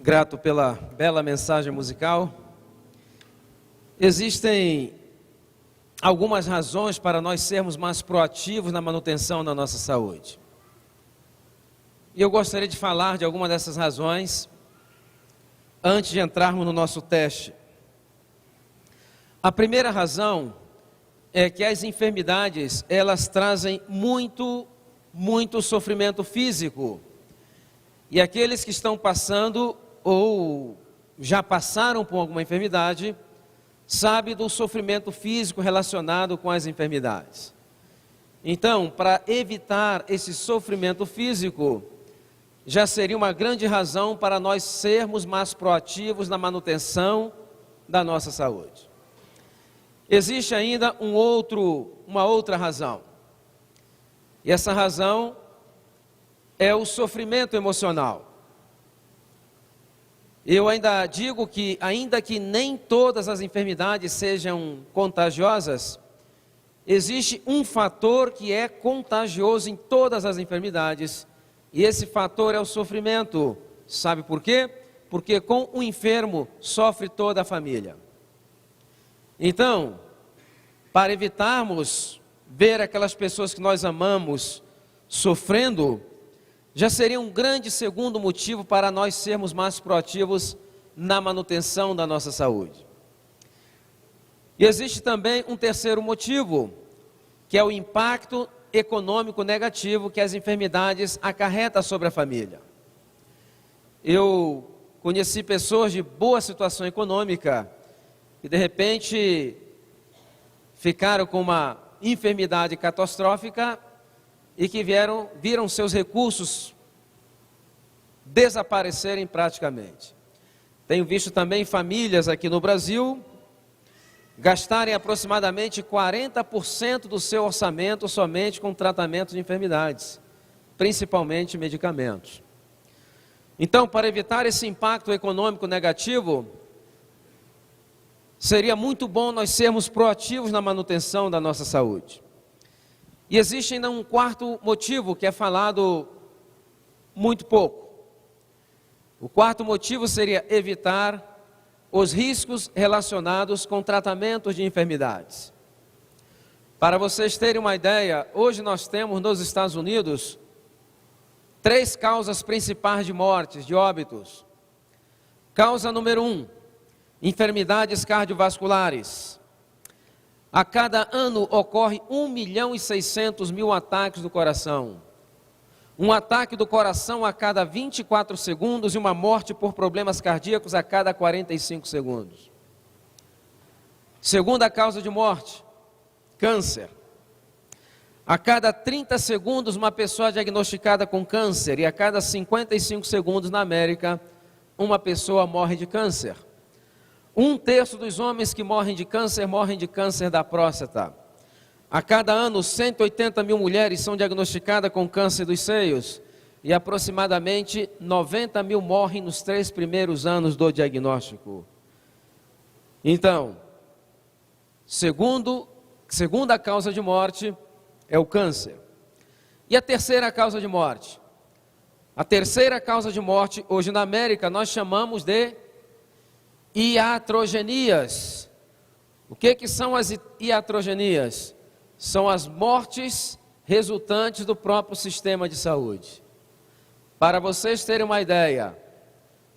Grato pela bela mensagem musical. Existem algumas razões para nós sermos mais proativos na manutenção da nossa saúde. E eu gostaria de falar de alguma dessas razões antes de entrarmos no nosso teste. A primeira razão é que as enfermidades, elas trazem muito sofrimento físico. E aqueles que estão passando ou já passaram por alguma enfermidade, sabem do sofrimento físico relacionado com as enfermidades. Então, para evitar esse sofrimento físico, já seria uma grande razão para nós sermos mais proativos na manutenção da nossa saúde. Existe ainda uma outra razão. E essa razão é o sofrimento emocional. Eu ainda digo que, ainda que nem todas as enfermidades sejam contagiosas, existe um fator que é contagioso em todas as enfermidades, e esse fator é o sofrimento. Sabe por quê? Porque com o enfermo sofre toda a família. Então, para evitarmos ver aquelas pessoas que nós amamos sofrendo, já seria um grande segundo motivo para nós sermos mais proativos na manutenção da nossa saúde. E existe também um terceiro motivo, que é o impacto econômico negativo que as enfermidades acarretam sobre a família. Eu conheci pessoas de boa situação econômica que de repente ficaram com uma enfermidade catastrófica e que viram seus recursos desaparecerem praticamente. Tenho visto também famílias aqui no Brasil gastarem aproximadamente 40% do seu orçamento somente com tratamento de enfermidades, principalmente medicamentos. Então, para evitar esse impacto econômico negativo, seria muito bom nós sermos proativos na manutenção da nossa saúde. E existe ainda um quarto motivo que é falado muito pouco. O quarto motivo seria evitar os riscos relacionados com tratamentos de enfermidades. Para vocês terem uma ideia, hoje nós temos nos Estados Unidos 3 causas principais de mortes, de óbitos. Causa número 1, enfermidades cardiovasculares. A cada ano ocorre 1.600.000 ataques do coração. Um ataque do coração a cada 24 segundos e uma morte por problemas cardíacos a cada 45 segundos. Segunda causa de morte, câncer. A cada 30 segundos uma pessoa diagnosticada com câncer e a cada 55 segundos na América uma pessoa morre de câncer. 1/3 dos homens que morrem de câncer da próstata. A cada ano, 180.000 mulheres são diagnosticadas com câncer dos seios e aproximadamente 90.000 morrem nos 3 primeiros anos do diagnóstico. Então, segunda causa de morte é o câncer. E a terceira causa de morte? A terceira causa de morte, hoje na América, nós chamamos de iatrogenias. O que são as iatrogenias? São as mortes resultantes do próprio sistema de saúde. Para vocês terem uma ideia,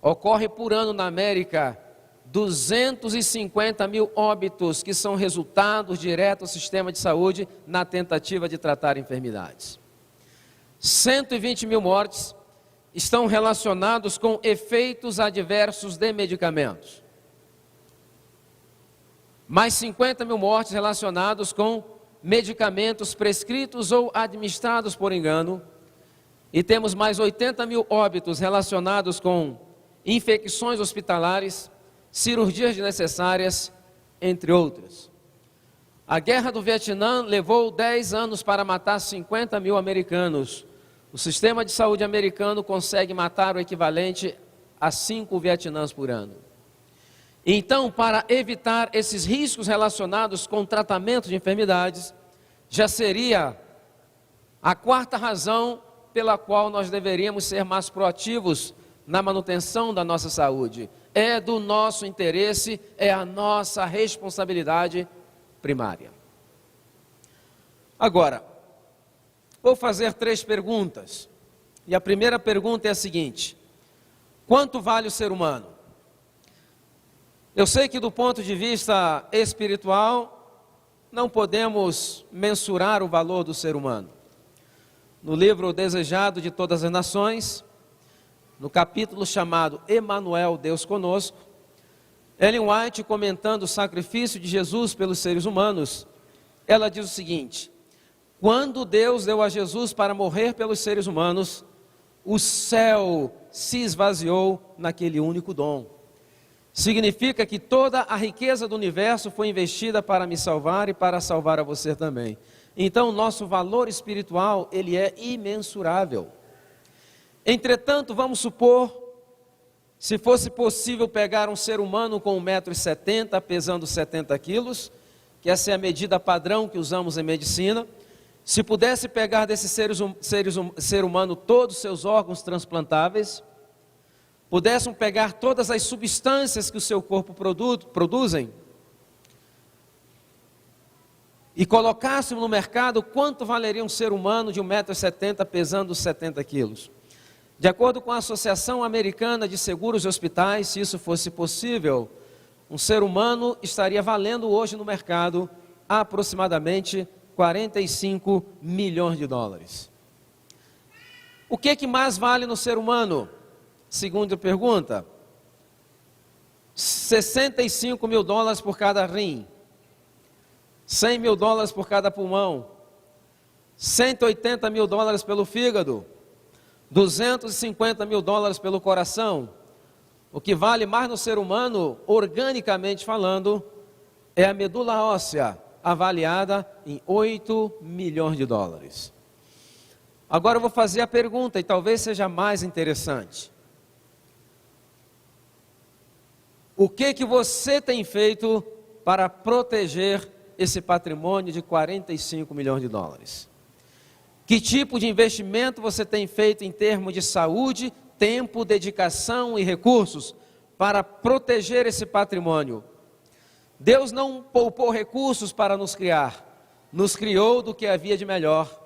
ocorre por ano na América 250.000 óbitos que são resultados diretos do sistema de saúde na tentativa de tratar enfermidades. 120.000 mortes estão relacionados com efeitos adversos de medicamentos. Mais 50.000 mortes relacionados com medicamentos prescritos ou administrados por engano. E temos mais 80.000 óbitos relacionados com infecções hospitalares, cirurgias desnecessárias, entre outras. A guerra do Vietnã levou 10 anos para matar 50.000 americanos. O sistema de saúde americano consegue matar o equivalente a 5 Vietnãs por ano. Então, para evitar esses riscos relacionados com o tratamento de enfermidades, já seria a quarta razão pela qual nós deveríamos ser mais proativos na manutenção da nossa saúde. É do nosso interesse, é a nossa responsabilidade primária. Agora, vou fazer 3 perguntas. E a primeira pergunta é a seguinte: quanto vale o ser humano? Eu sei que do ponto de vista espiritual, não podemos mensurar o valor do ser humano. No livro Desejado de Todas as Nações, no capítulo chamado Emanuel, Deus Conosco, Ellen White, comentando o sacrifício de Jesus pelos seres humanos, ela diz o seguinte: quando Deus deu a Jesus para morrer pelos seres humanos, o céu se esvaziou naquele único dom. Significa que toda a riqueza do universo foi investida para me salvar e para salvar a você também. Então, o nosso valor espiritual, ele é imensurável. Entretanto, vamos supor, se fosse possível pegar um ser humano com 1,70 m, pesando 70 quilos, que essa é a medida padrão que usamos em medicina, se pudesse pegar desse ser humano todos os seus órgãos transplantáveis, pudessem pegar todas as substâncias que o seu corpo produzem, e colocassem no mercado, quanto valeria um ser humano de 1,70 m pesando 70 quilos? De acordo com a Associação Americana de Seguros e Hospitais, se isso fosse possível, um ser humano estaria valendo hoje no mercado aproximadamente 45 milhões de dólares. O que mais vale no ser humano? Segunda pergunta: 65 mil dólares por cada rim, 100 mil dólares por cada pulmão, 180 mil dólares pelo fígado, 250 mil dólares pelo coração. O que vale mais no ser humano, organicamente falando, é a medula óssea, avaliada em 8 milhões de dólares. Agora eu vou fazer a pergunta, e talvez seja mais interessante. O que você tem feito para proteger esse patrimônio de 45 milhões de dólares? Que tipo de investimento você tem feito em termos de saúde, tempo, dedicação e recursos para proteger esse patrimônio? Deus não poupou recursos para nos criar, nos criou do que havia de melhor.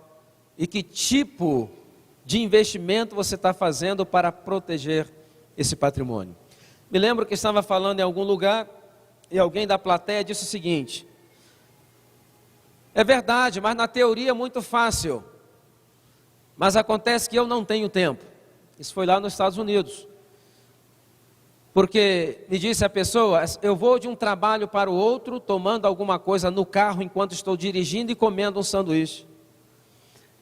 E que tipo de investimento você está fazendo para proteger esse patrimônio? Me lembro que estava falando em algum lugar e alguém da plateia disse o seguinte: é verdade, mas na teoria é muito fácil, mas acontece que eu não tenho tempo. Isso foi lá nos Estados Unidos. Porque me disse a pessoa: eu vou de um trabalho para o outro, tomando alguma coisa no carro enquanto estou dirigindo e comendo um sanduíche.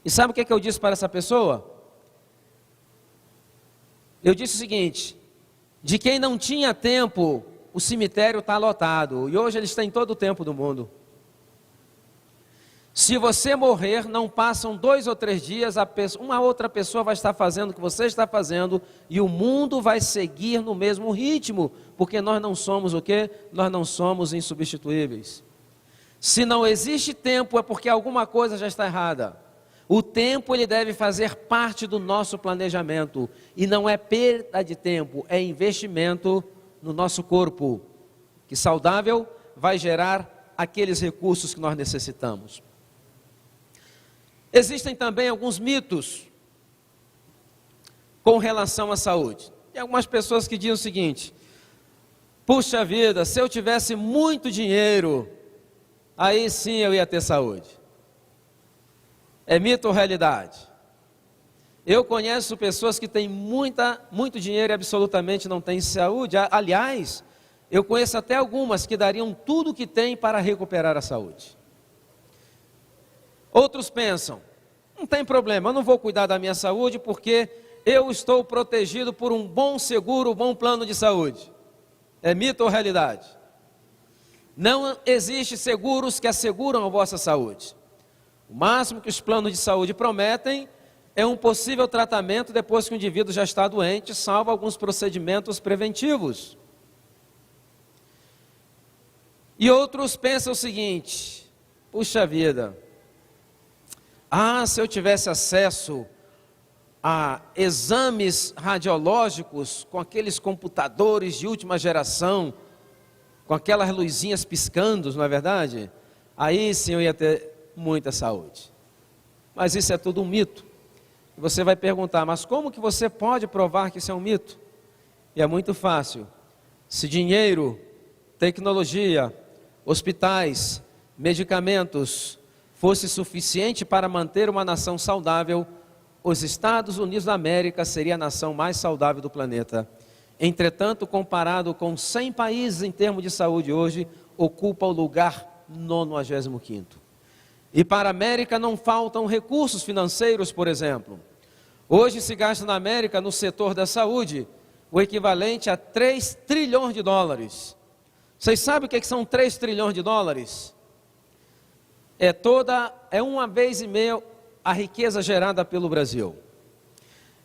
E sabe o que eu disse para essa pessoa? Eu disse o seguinte: de quem não tinha tempo, o cemitério está lotado, e hoje eles têm todo o tempo do mundo. Se você morrer, não passam 2 ou 3 dias, uma outra pessoa vai estar fazendo o que você está fazendo, e o mundo vai seguir no mesmo ritmo, porque nós não somos o quê? Nós não somos insubstituíveis. Se não existe tempo, é porque alguma coisa já está errada. O tempo, ele deve fazer parte do nosso planejamento, e não é perda de tempo, é investimento no nosso corpo, que saudável vai gerar aqueles recursos que nós necessitamos. Existem também alguns mitos com relação à saúde. Tem algumas pessoas que dizem o seguinte: puxa vida, se eu tivesse muito dinheiro, aí sim eu ia ter saúde. É mito ou realidade? Eu conheço pessoas que têm muito dinheiro e absolutamente não têm saúde. Aliás, eu conheço até algumas que dariam tudo o que têm para recuperar a saúde. Outros pensam: não tem problema, eu não vou cuidar da minha saúde porque eu estou protegido por um bom seguro, um bom plano de saúde. É mito ou realidade? Não existe seguros que asseguram a vossa saúde. O máximo que os planos de saúde prometem é um possível tratamento depois que o indivíduo já está doente, salvo alguns procedimentos preventivos. E outros pensam o seguinte: puxa vida, se eu tivesse acesso a exames radiológicos com aqueles computadores de última geração, com aquelas luzinhas piscando, não é verdade? Aí sim eu ia ter muita saúde. Mas isso é tudo um mito. E você vai perguntar, mas como que você pode provar que isso é um mito? E é muito fácil. Se dinheiro, tecnologia, hospitais, medicamentos fosse suficiente para manter uma nação saudável, os Estados Unidos da América seria a nação mais saudável do planeta. Entretanto, comparado com 100 países em termos de saúde hoje, ocupa o lugar 95º. E para a América não faltam recursos financeiros, por exemplo. Hoje se gasta na América, no setor da saúde, o equivalente a 3 trilhões de dólares. Vocês sabem o que são 3 trilhões de dólares? É uma vez e meia a riqueza gerada pelo Brasil.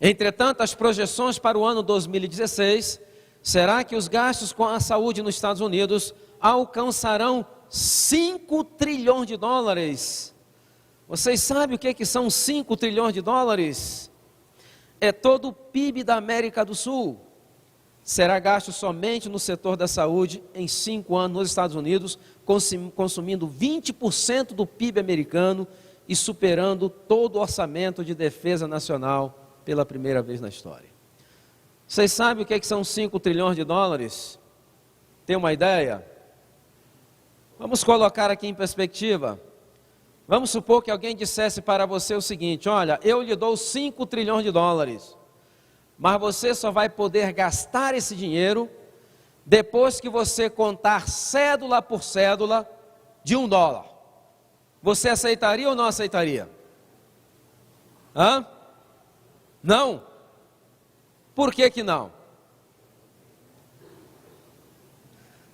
Entretanto, as projeções para o ano 2016 será que os gastos com a saúde nos Estados Unidos alcançarão 5 trilhões de dólares. Vocês sabem o que são 5 trilhões de dólares? É todo o PIB da América do Sul. Será gasto somente no setor da saúde em 5 anos nos Estados Unidos, consumindo 20% do PIB americano e superando todo o orçamento de defesa nacional pela primeira vez na história. Vocês sabem o que são 5 trilhões de dólares? Tem uma ideia? Vamos colocar aqui em perspectiva. Vamos supor que alguém dissesse para você o seguinte: olha, eu lhe dou 5 trilhões de dólares, mas você só vai poder gastar esse dinheiro depois que você contar cédula por cédula de $1. Você aceitaria ou não aceitaria? Hã? Não? Por que que não?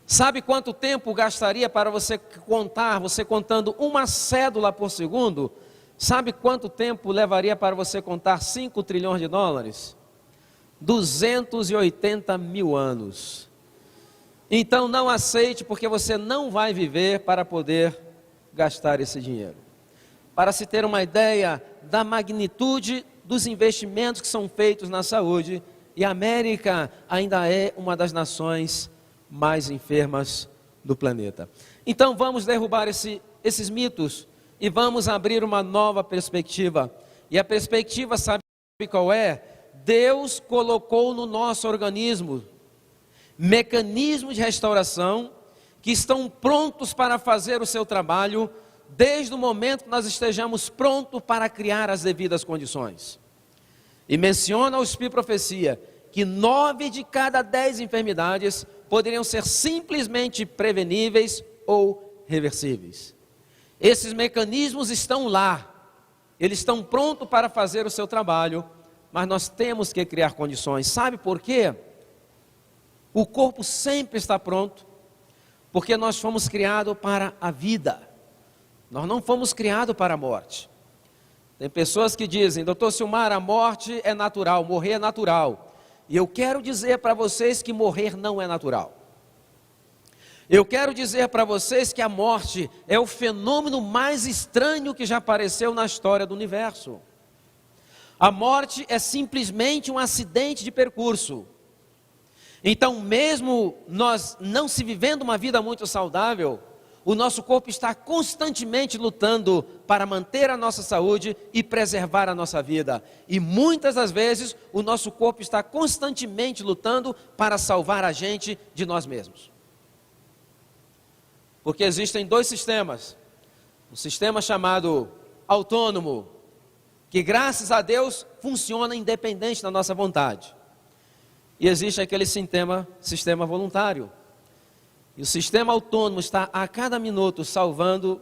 Sabe quanto tempo gastaria para você contar, você contando uma cédula por segundo? Sabe quanto tempo levaria para você contar 5 trilhões de dólares? 280 mil anos. Então não aceite, porque você não vai viver para poder gastar esse dinheiro. Para se ter uma ideia da magnitude dos investimentos que são feitos na saúde, e a América ainda é uma das nações mais enfermas do planeta. Então vamos derrubar esses mitos e vamos abrir uma nova perspectiva. E a perspectiva, sabe qual é? Deus colocou no nosso organismo mecanismos de restauração que estão prontos para fazer o seu trabalho desde o momento que nós estejamos prontos para criar as devidas condições. E menciona o Espírito Profecia que 9 de cada 10 enfermidades poderiam ser simplesmente preveníveis ou reversíveis. Esses mecanismos estão lá, eles estão prontos para fazer o seu trabalho, mas nós temos que criar condições. Sabe por quê? O corpo sempre está pronto, porque nós fomos criados para a vida, nós não fomos criados para a morte. Tem pessoas que dizem: doutor Silmar, a morte é natural, morrer é natural. E eu quero dizer para vocês que morrer não é natural. Eu quero dizer para vocês que a morte é o fenômeno mais estranho que já apareceu na história do universo. A morte é simplesmente um acidente de percurso. Então, mesmo nós não se vivendo uma vida muito saudável, o nosso corpo está constantemente lutando para manter a nossa saúde e preservar a nossa vida. E muitas das vezes, o nosso corpo está constantemente lutando para salvar a gente de nós mesmos. Porque existem 2 sistemas. Um sistema chamado autônomo, que graças a Deus funciona independente da nossa vontade. E existe aquele sistema voluntário. E o sistema autônomo está a cada minuto salvando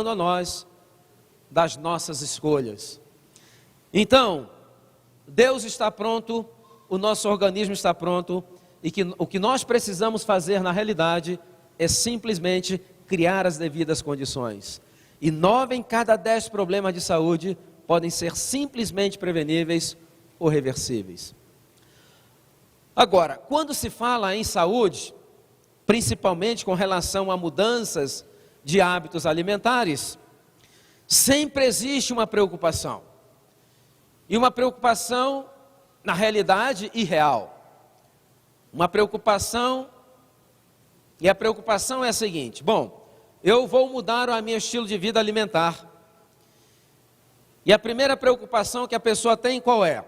a nós das nossas escolhas. Então, Deus está pronto, o nosso organismo está pronto, e o que nós precisamos fazer na realidade é simplesmente criar as devidas condições. E 9 em cada 10 problemas de saúde podem ser simplesmente preveníveis ou reversíveis. Agora, quando se fala em saúde, principalmente com relação a mudanças de hábitos alimentares, sempre existe uma preocupação. e uma preocupação, na realidade, irreal. Uma preocupação, e a preocupação é a seguinte: bom, eu vou mudar o meu estilo de vida alimentar. E a primeira preocupação que a pessoa tem qual é?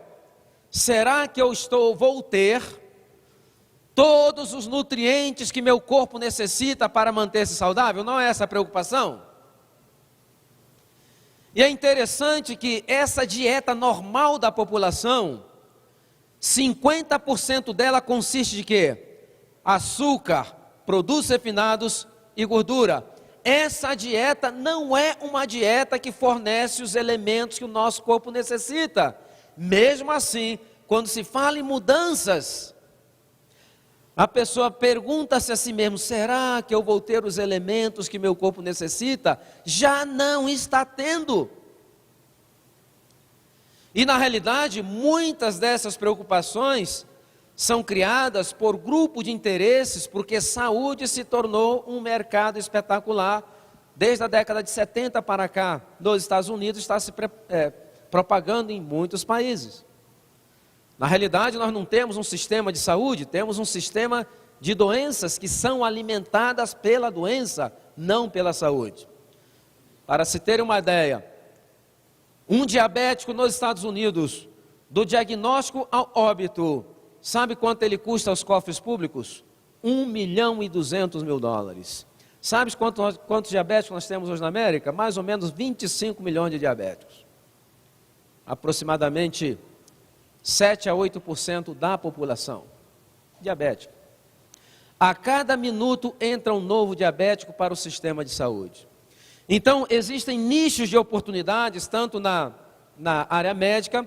Será que vou ter todos os nutrientes que meu corpo necessita para manter-se saudável? Não é essa a preocupação? E é interessante que essa dieta normal da população, 50% dela consiste de quê? Açúcar, produtos refinados e gordura. Essa dieta não é uma dieta que fornece os elementos que o nosso corpo necessita. Mesmo assim, quando se fala em mudanças, a pessoa pergunta-se a si mesmo: será que eu vou ter os elementos que meu corpo necessita? Já não está tendo. E na realidade, muitas dessas preocupações são criadas por grupo de interesses, porque saúde se tornou um mercado espetacular. Desde a década de 70 para cá, nos Estados Unidos, está se propagando em muitos países. Na realidade, nós não temos um sistema de saúde, temos um sistema de doenças que são alimentadas pela doença, não pela saúde. Para se ter uma ideia, um diabético nos Estados Unidos, do diagnóstico ao óbito, sabe quanto ele custa aos cofres públicos? $1.200.000. Sabe quantos diabéticos nós temos hoje na América? Mais ou menos 25 milhões de diabéticos. Aproximadamente 7 a 8% da população diabética. A cada minuto entra um novo diabético para o sistema de saúde. Então, existem nichos de oportunidades, tanto na área médica,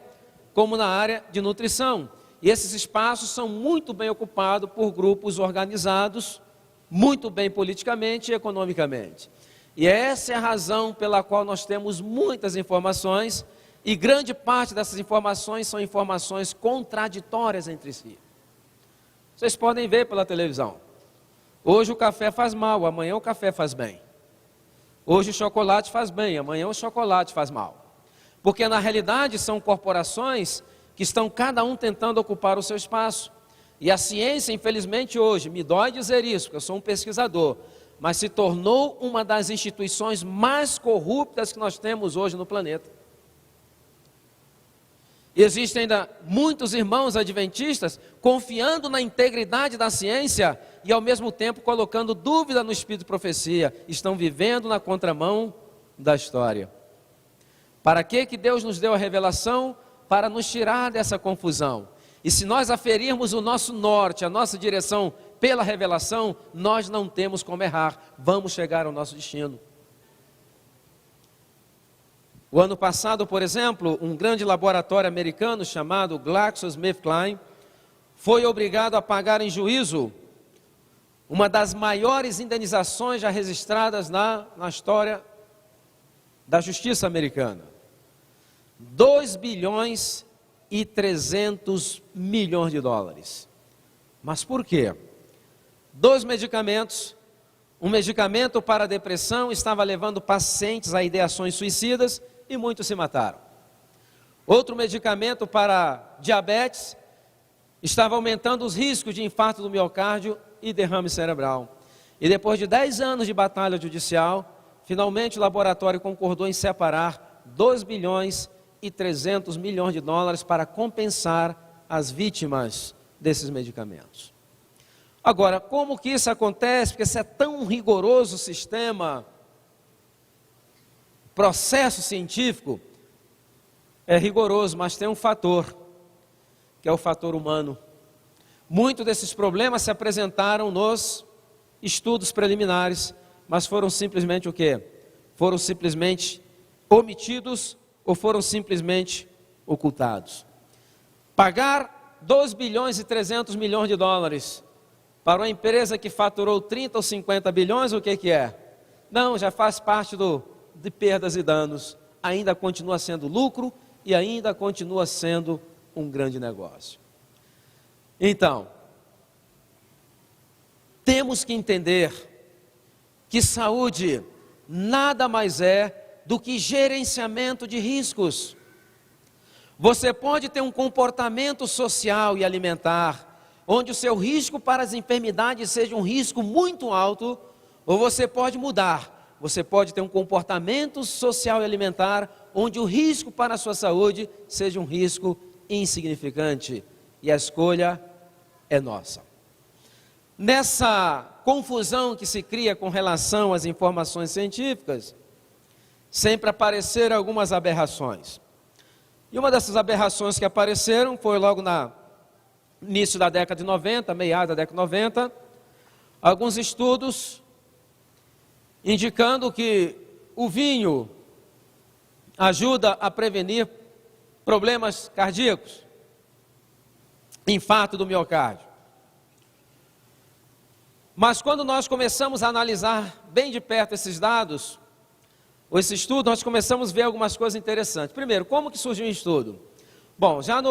como na área de nutrição. E esses espaços são muito bem ocupados por grupos organizados, muito bem politicamente e economicamente. E essa é a razão pela qual nós temos muitas informações, e grande parte dessas informações são informações contraditórias entre si. Vocês podem ver pela televisão. Hoje o café faz mal, amanhã o café faz bem. Hoje o chocolate faz bem, amanhã o chocolate faz mal. Porque na realidade são corporações que estão cada um tentando ocupar o seu espaço. E a ciência, infelizmente hoje, me dói dizer isso, porque eu sou um pesquisador, mas se tornou uma das instituições mais corruptas que nós temos hoje no planeta. E existem ainda muitos irmãos adventistas confiando na integridade da ciência e ao mesmo tempo colocando dúvida no espírito de profecia. Estão vivendo na contramão da história. Para que Deus nos deu a revelação? Para nos tirar dessa confusão. E se nós aferirmos o nosso norte, a nossa direção pela revelação, nós não temos como errar. Vamos chegar ao nosso destino. O ano passado, por exemplo, um grande laboratório americano chamado GlaxoSmithKline foi obrigado a pagar em juízo uma das maiores indenizações já registradas na história da justiça americana. 2,3 bilhões de dólares. Mas por quê? 2 medicamentos, um medicamento para a depressão estava levando pacientes a ideações suicidas e muitos se mataram. Outro medicamento para diabetes estava aumentando os riscos de infarto do miocárdio e derrame cerebral. E depois de 10 anos de batalha judicial, finalmente o laboratório concordou em separar 2,3 bilhões de dólares para compensar as vítimas desses medicamentos. Agora, como que isso acontece? Porque esse é tão rigoroso o sistema, processo científico, é rigoroso, mas tem um fator, que é o fator humano. Muitos desses problemas se apresentaram nos estudos preliminares, mas foram simplesmente o quê? Foram simplesmente omitidos ou foram simplesmente ocultados. Pagar 2,3 bilhões de dólares para uma empresa que faturou 30 ou 50 bilhões, o que é? Não, já faz parte de perdas e danos, ainda continua sendo lucro e ainda continua sendo um grande negócio. Então, temos que entender que saúde nada mais é do que gerenciamento de riscos. Você pode ter um comportamento social e alimentar, onde o seu risco para as enfermidades seja um risco muito alto, ou você pode mudar. Você pode ter um comportamento social e alimentar, onde o risco para a sua saúde seja um risco insignificante. E a escolha é nossa. Nessa confusão que se cria com relação às informações científicas, sempre apareceram algumas aberrações. E uma dessas aberrações que apareceram foi logo no início da década de 90, meados da década de 90, alguns estudos indicando que o vinho ajuda a prevenir problemas cardíacos, infarto do miocárdio. Mas quando nós começamos a analisar bem de perto esses dados, ou esse estudo, nós começamos a ver algumas coisas interessantes. Primeiro, como que surgiu o estudo? Bom, já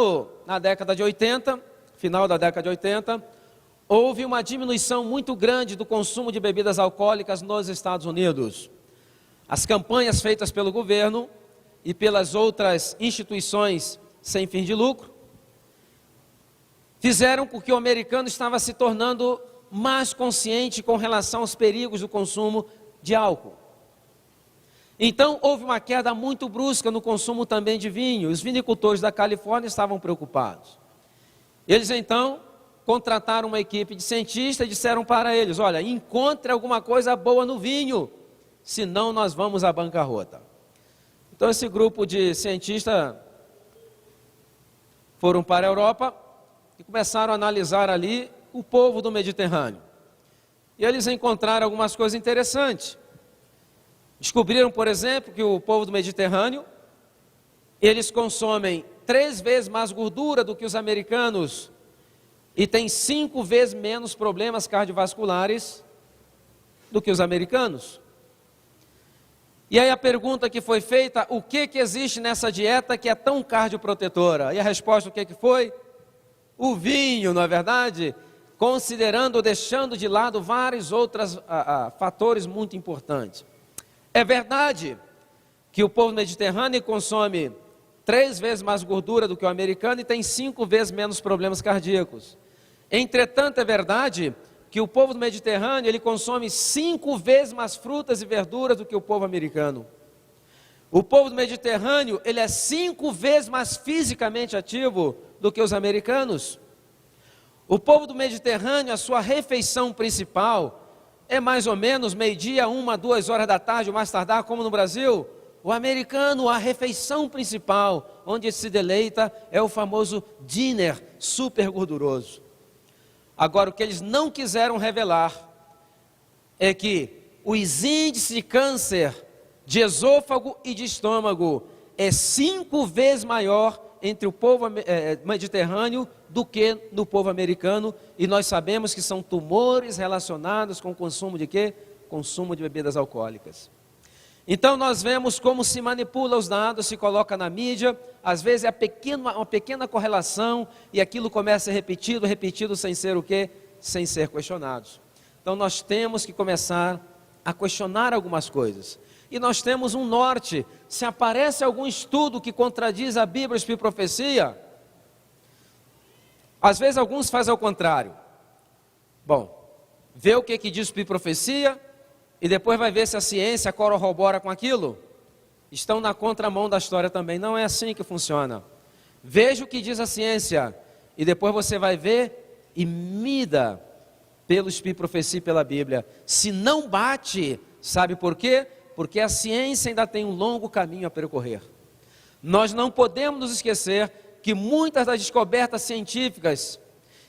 na década de 80, final da década de 80, houve uma diminuição muito grande do consumo de bebidas alcoólicas nos Estados Unidos. As campanhas feitas pelo governo e pelas outras instituições sem fim de lucro fizeram com que o americano estava se tornando mais consciente com relação aos perigos do consumo de álcool. Então, houve uma queda muito brusca no consumo também de vinho. Os vinicultores da Califórnia estavam preocupados. Eles, então, contrataram uma equipe de cientistas e disseram para eles: olha, encontre alguma coisa boa no vinho, senão nós vamos à bancarrota. Então, esse grupo de cientistas foram para a Europa e começaram a analisar ali o povo do Mediterrâneo. E eles encontraram algumas coisas interessantes. Descobriram, por exemplo, que o povo do Mediterrâneo, eles consomem 3 vezes mais gordura do que os americanos e têm 5 vezes menos problemas cardiovasculares do que os americanos. E aí a pergunta que foi feita: o que existe nessa dieta que é tão cardioprotetora? E a resposta, o que foi? O vinho, não é verdade? Considerando ou deixando de lado vários outros fatores muito importantes. É verdade que o povo mediterrâneo consome 3 vezes mais gordura do que o americano e tem 5 vezes menos problemas cardíacos. Entretanto, é verdade que o povo do Mediterrâneo, ele consome 5 vezes mais frutas e verduras do que o povo americano. O povo do Mediterrâneo, ele é 5 vezes mais fisicamente ativo do que os americanos. O povo do Mediterrâneo, a sua refeição principal é mais ou menos meio-dia, 1, 2 horas da tarde, ou mais tardar, como no Brasil. O americano, a refeição principal, onde se deleita, é o famoso dinner super gorduroso. Agora, o que eles não quiseram revelar é que os índices de câncer de esôfago e de estômago é 5 vezes maior entre o povo mediterrâneo do que no povo americano, e nós sabemos que são tumores relacionados com o consumo de quê? Consumo de bebidas alcoólicas. Então nós vemos como se manipula os dados, se coloca na mídia, às vezes é uma pequena correlação e aquilo começa a ser repetido sem ser o quê? Sem ser questionados. Então nós temos que começar a questionar algumas coisas. E nós temos um norte: se aparece algum estudo que contradiz a Bíblia, a Espírito e Profecia, às vezes alguns fazem ao contrário. Bom, vê o que diz o Espírito e Profecia e depois vai ver se a ciência corrobora com aquilo. Estão na contramão da história também. Não é assim que funciona. Veja o que diz a ciência e depois você vai ver e mida pelo Espírito e Profecia e pela Bíblia. Se não bate, sabe por quê? Porque a ciência ainda tem um longo caminho a percorrer. Nós não podemos nos esquecer que muitas das descobertas científicas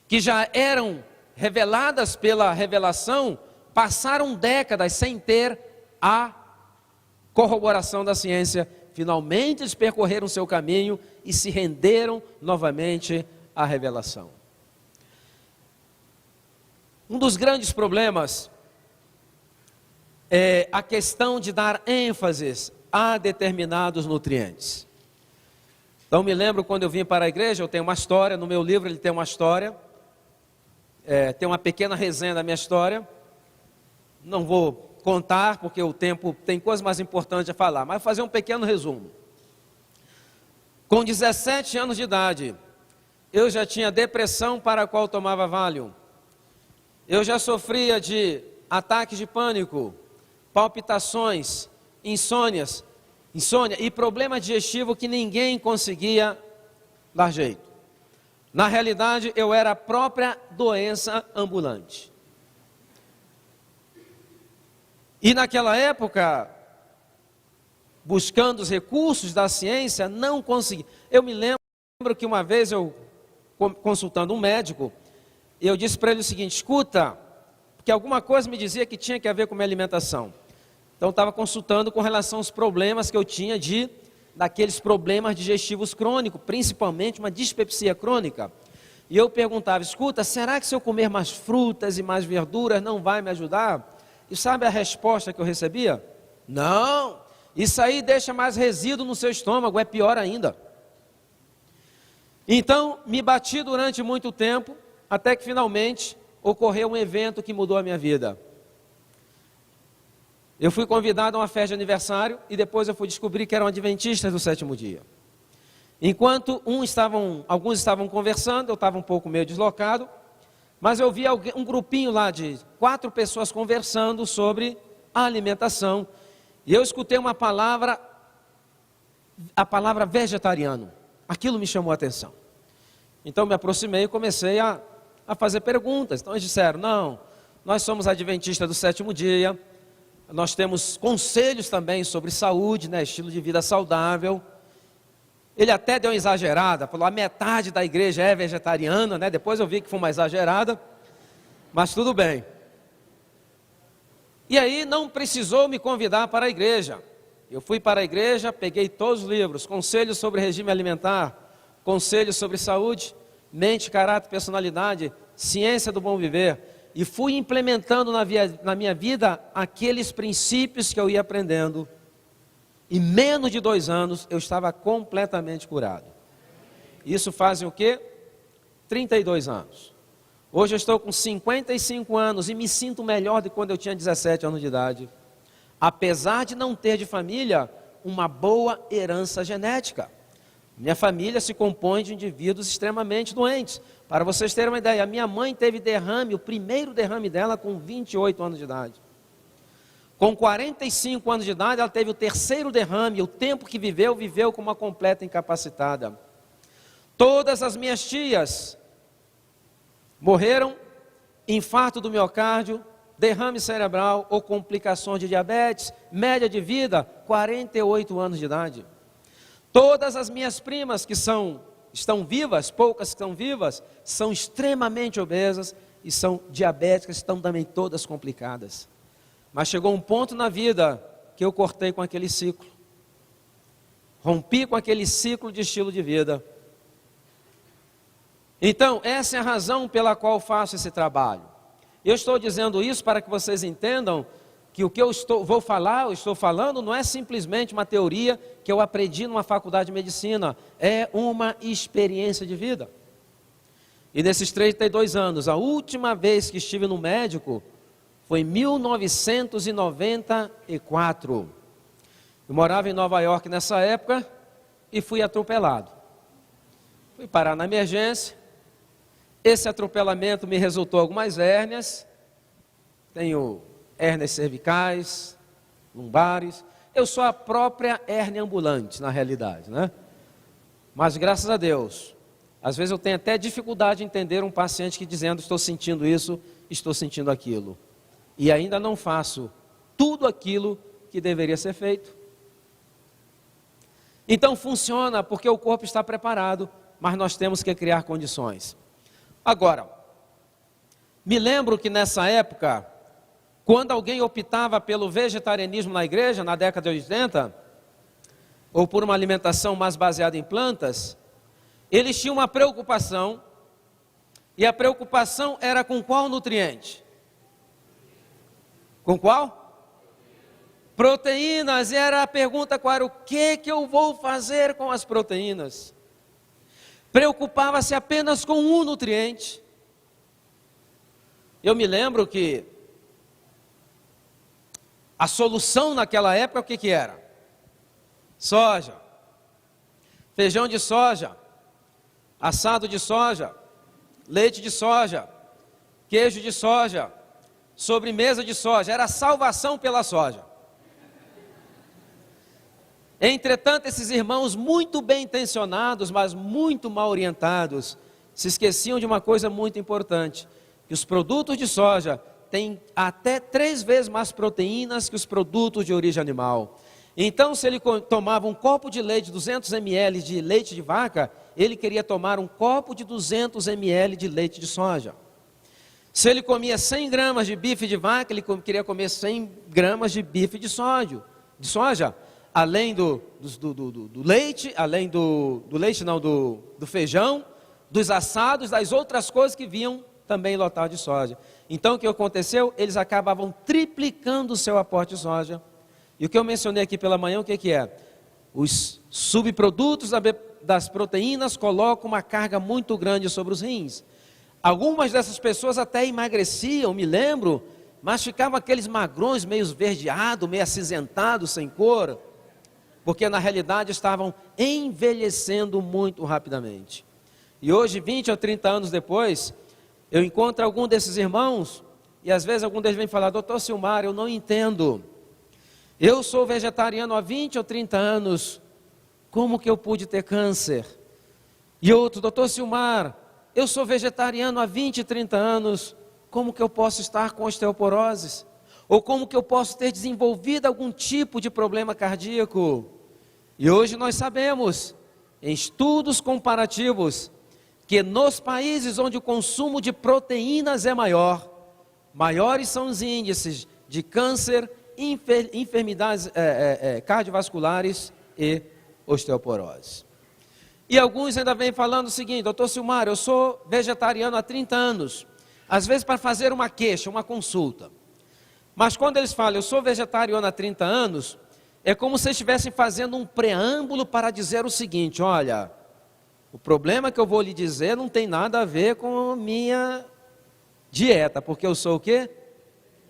que já eram reveladas pela revelação, passaram décadas sem ter a corroboração da ciência. Finalmente eles percorreram seu caminho e se renderam novamente à revelação. Um dos grandes problemas é a questão de dar ênfase a determinados nutrientes. Então me lembro quando eu vim para a igreja, eu tenho uma história, no meu livro ele tem uma história, tem uma pequena resenha da minha história. Não vou contar porque o tempo tem coisas mais importantes a falar, mas vou fazer um pequeno resumo. Com 17 anos de idade, eu já tinha depressão para a qual tomava Valium. Eu já sofria de ataques de pânico, palpitações, insônia e problema digestivo que ninguém conseguia dar jeito. Na realidade, eu era a própria doença ambulante. E naquela época, buscando os recursos da ciência, não consegui. Eu me lembro que uma vez eu, consultando um médico, eu disse para ele o seguinte: escuta, porque alguma coisa me dizia que tinha que ver com minha alimentação. Então eu estava consultando com relação aos problemas que eu tinha daqueles problemas digestivos crônicos, principalmente uma dispepsia crônica. E eu perguntava: escuta, será que se eu comer mais frutas e mais verduras não vai me ajudar? E sabe a resposta que eu recebia? Não, isso aí deixa mais resíduo no seu estômago, é pior ainda. Então, me bati durante muito tempo, até que finalmente ocorreu um evento que mudou a minha vida. Eu fui convidado a uma festa de aniversário e depois eu fui descobrir que eram adventistas do sétimo dia. Enquanto alguns estavam conversando, eu estava um pouco meio deslocado, mas eu vi um grupinho lá de 4 pessoas conversando sobre a alimentação. E eu escutei a palavra vegetariano. Aquilo me chamou a atenção. Então me aproximei e comecei a fazer perguntas. Então eles disseram: não, nós somos adventistas do sétimo dia, nós temos conselhos também sobre saúde, né, estilo de vida saudável. Ele até deu uma exagerada, falou: a metade da igreja é vegetariana, né? Depois eu vi que foi uma exagerada, mas tudo bem. E aí não precisou me convidar para a igreja. Eu fui para a igreja, peguei todos os livros: Conselhos sobre regime alimentar, Conselhos sobre saúde, mente, caráter, personalidade, ciência do bom viver, e fui implementando na minha vida aqueles princípios que eu ia aprendendo. Em menos de 2 anos, eu estava completamente curado. Isso fazem o quê? 32 anos. Hoje eu estou com 55 anos e me sinto melhor do que quando eu tinha 17 anos de idade. Apesar de não ter de família uma boa herança genética. Minha família se compõe de indivíduos extremamente doentes. Para vocês terem uma ideia, a minha mãe teve derrame, o primeiro derrame dela com 28 anos de idade. Com 45 anos de idade, ela teve o 3º derrame. O tempo que viveu como uma completa incapacitada. Todas as minhas tias morreram, infarto do miocárdio, derrame cerebral ou complicações de diabetes, média de vida, 48 anos de idade. Todas as minhas primas que estão vivas, poucas que estão vivas, são extremamente obesas e são diabéticas, estão também todas complicadas. Mas chegou um ponto na vida que eu cortei com aquele ciclo. Rompi com aquele ciclo de estilo de vida. Então, essa é a razão pela qual faço esse trabalho. Eu estou dizendo isso para que vocês entendam que o que eu estou falando não é simplesmente uma teoria que eu aprendi numa faculdade de medicina. É uma experiência de vida. E nesses 32 anos, a última vez que estive no médico foi em 1994. Eu morava em Nova York nessa época e fui atropelado. Fui parar na emergência. Esse atropelamento me resultou algumas hérnias. Tenho hérnias cervicais, lombares. Eu sou a própria hérnia ambulante, na realidade, né? Mas graças a Deus, às vezes eu tenho até dificuldade de entender um paciente que dizendo: estou sentindo isso, estou sentindo aquilo. E ainda não faço tudo aquilo que deveria ser feito. Então funciona porque o corpo está preparado, mas nós temos que criar condições. Agora, me lembro que nessa época, quando alguém optava pelo vegetarianismo na igreja, na década de 80, ou por uma alimentação mais baseada em plantas, eles tinham uma preocupação, e a preocupação era com qual nutriente? Com qual? Proteínas. E era a pergunta: qual era o que eu vou fazer com as proteínas? Preocupava-se apenas com um nutriente. Eu me lembro que a solução naquela época, o que era? Soja. feijão de soja, assado de soja, leite de soja, queijo de soja, sobremesa de soja. Era salvação pela soja. Entretanto, esses irmãos muito bem intencionados, mas muito mal orientados, se esqueciam de uma coisa muito importante, que os produtos de soja têm até 3 vezes mais proteínas que os produtos de origem animal. Então, se ele tomava um copo de leite, 200 ml de leite de vaca, ele queria tomar um copo de 200 ml de leite de soja. Se ele comia 100 gramas de bife de vaca, ele queria comer 100 gramas de bife de soja. Além do leite, além do feijão, dos assados, das outras coisas que vinham também lotadas de soja. Então, o que aconteceu? Eles acabavam triplicando o seu aporte de soja. E o que eu mencionei aqui pela manhã, o que é? Os subprodutos das proteínas colocam uma carga muito grande sobre os rins. Algumas dessas pessoas até emagreciam, me lembro, mas ficavam aqueles magrões meio esverdeados, meio acinzentados, sem cor, porque na realidade estavam envelhecendo muito rapidamente. E hoje, 20 ou 30 anos depois, eu encontro algum desses irmãos, e às vezes algum deles vem falar: doutor Silmar, eu não entendo, eu sou vegetariano há 20 ou 30 anos, como que eu pude ter câncer? E outro: doutor Silmar, eu sou vegetariano há 20, 30 anos, como que eu posso estar com osteoporose? Ou como que eu posso ter desenvolvido algum tipo de problema cardíaco? E hoje nós sabemos, em estudos comparativos, que nos países onde o consumo de proteínas é maior, maiores são os índices de câncer, enfermidades cardiovasculares e osteoporose. E alguns ainda vêm falando o seguinte: doutor Silmar, eu sou vegetariano há 30 anos, às vezes para fazer uma queixa, uma consulta. Mas quando eles falam, eu sou vegetariano há 30 anos, é como se estivessem fazendo um preâmbulo para dizer o seguinte: olha, o problema que eu vou lhe dizer não tem nada a ver com a minha dieta, porque eu sou o quê?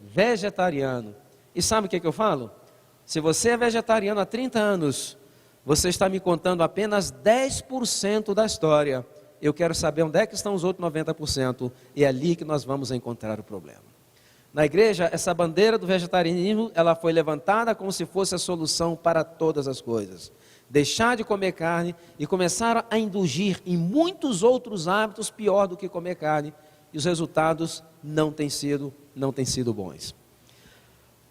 Vegetariano. E sabe o que eu falo? Se você é vegetariano há 30 anos, você está me contando apenas 10% da história. Eu quero saber onde é que estão os outros 90%, e é ali que nós vamos encontrar o problema. Na igreja, essa bandeira do vegetarianismo, ela foi levantada como se fosse a solução para todas as coisas. Deixar de comer carne e começar a indulgir em muitos outros hábitos pior do que comer carne, e os resultados não têm sido bons.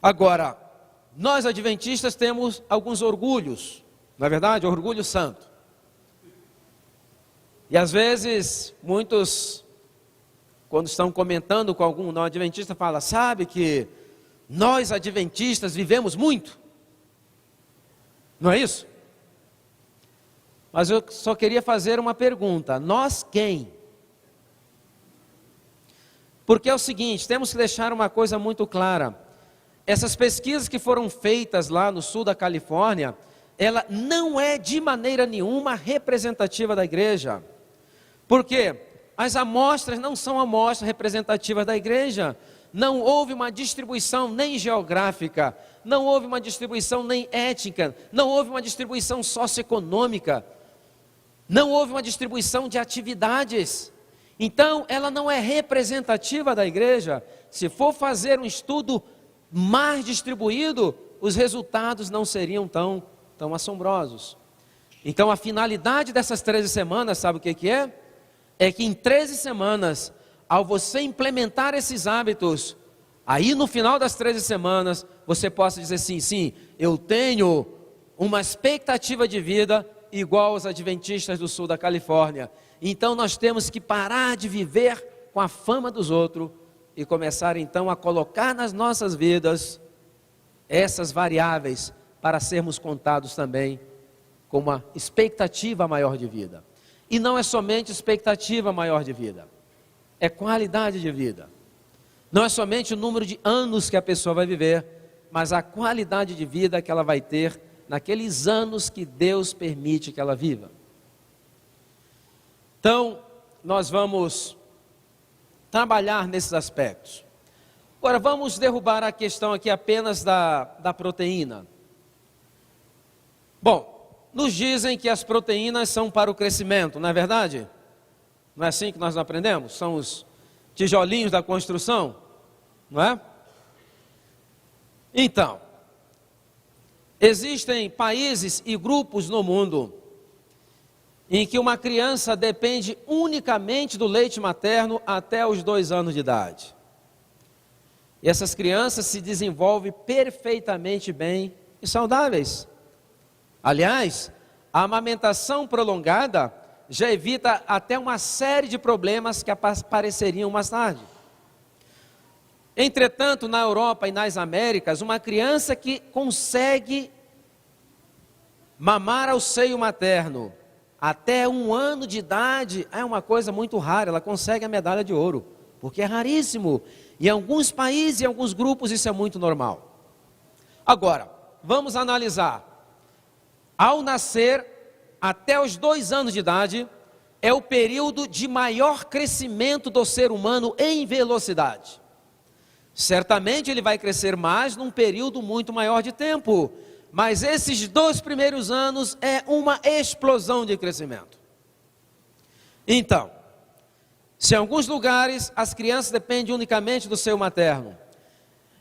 Agora, nós adventistas temos alguns orgulhos, não é verdade? Orgulho santo. E às vezes, muitos, quando estão comentando com algum não adventista, falam: sabe que nós adventistas vivemos muito? Não é isso? Mas eu só queria fazer uma pergunta: nós quem? Porque é o seguinte, temos que deixar uma coisa muito clara. Essas pesquisas que foram feitas lá no sul da Califórnia, ela não é de maneira nenhuma representativa da igreja. Por quê? As amostras não são amostras representativas da igreja. Não houve uma distribuição nem geográfica, não houve uma distribuição nem étnica, não houve uma distribuição socioeconômica, não houve uma distribuição de atividades. Então, ela não é representativa da igreja. Se for fazer um estudo mais distribuído, os resultados não seriam tão assombrosos. Então, a finalidade dessas 13 semanas, sabe o que é? É que em 13 semanas, ao você implementar esses hábitos, aí no final das 13 semanas, você possa dizer assim: sim, eu tenho uma expectativa de vida igual aos adventistas do sul da Califórnia. Então nós temos que parar de viver com a fama dos outros e começar então a colocar nas nossas vidas essas variáveis para sermos contados também com uma expectativa maior de vida. E não é somente expectativa maior de vida, é qualidade de vida. Não é somente o número de anos que a pessoa vai viver, mas a qualidade de vida que ela vai ter naqueles anos que Deus permite que ela viva. Então, nós vamos trabalhar nesses aspectos. Agora, vamos derrubar a questão aqui apenas da proteína. Bom, nos dizem que as proteínas são para o crescimento, não é verdade? Não é assim que nós aprendemos? São os tijolinhos da construção, não é? Então, existem países e grupos no mundo em que uma criança depende unicamente do leite materno até os 2 anos de idade. E essas crianças se desenvolvem perfeitamente bem e saudáveis. Aliás, a amamentação prolongada já evita até uma série de problemas que apareceriam mais tarde. Entretanto, na Europa e nas Américas, uma criança que consegue mamar ao seio materno até 1 ano de idade é uma coisa muito rara, ela consegue a medalha de ouro, porque é raríssimo. Em alguns países e em alguns grupos isso é muito normal. Agora, vamos analisar. Ao nascer, até os 2 anos de idade, é o período de maior crescimento do ser humano em velocidade. Certamente ele vai crescer mais num período muito maior de tempo, mas esses 2 primeiros anos é uma explosão de crescimento. Então, se em alguns lugares as crianças dependem unicamente do seio materno,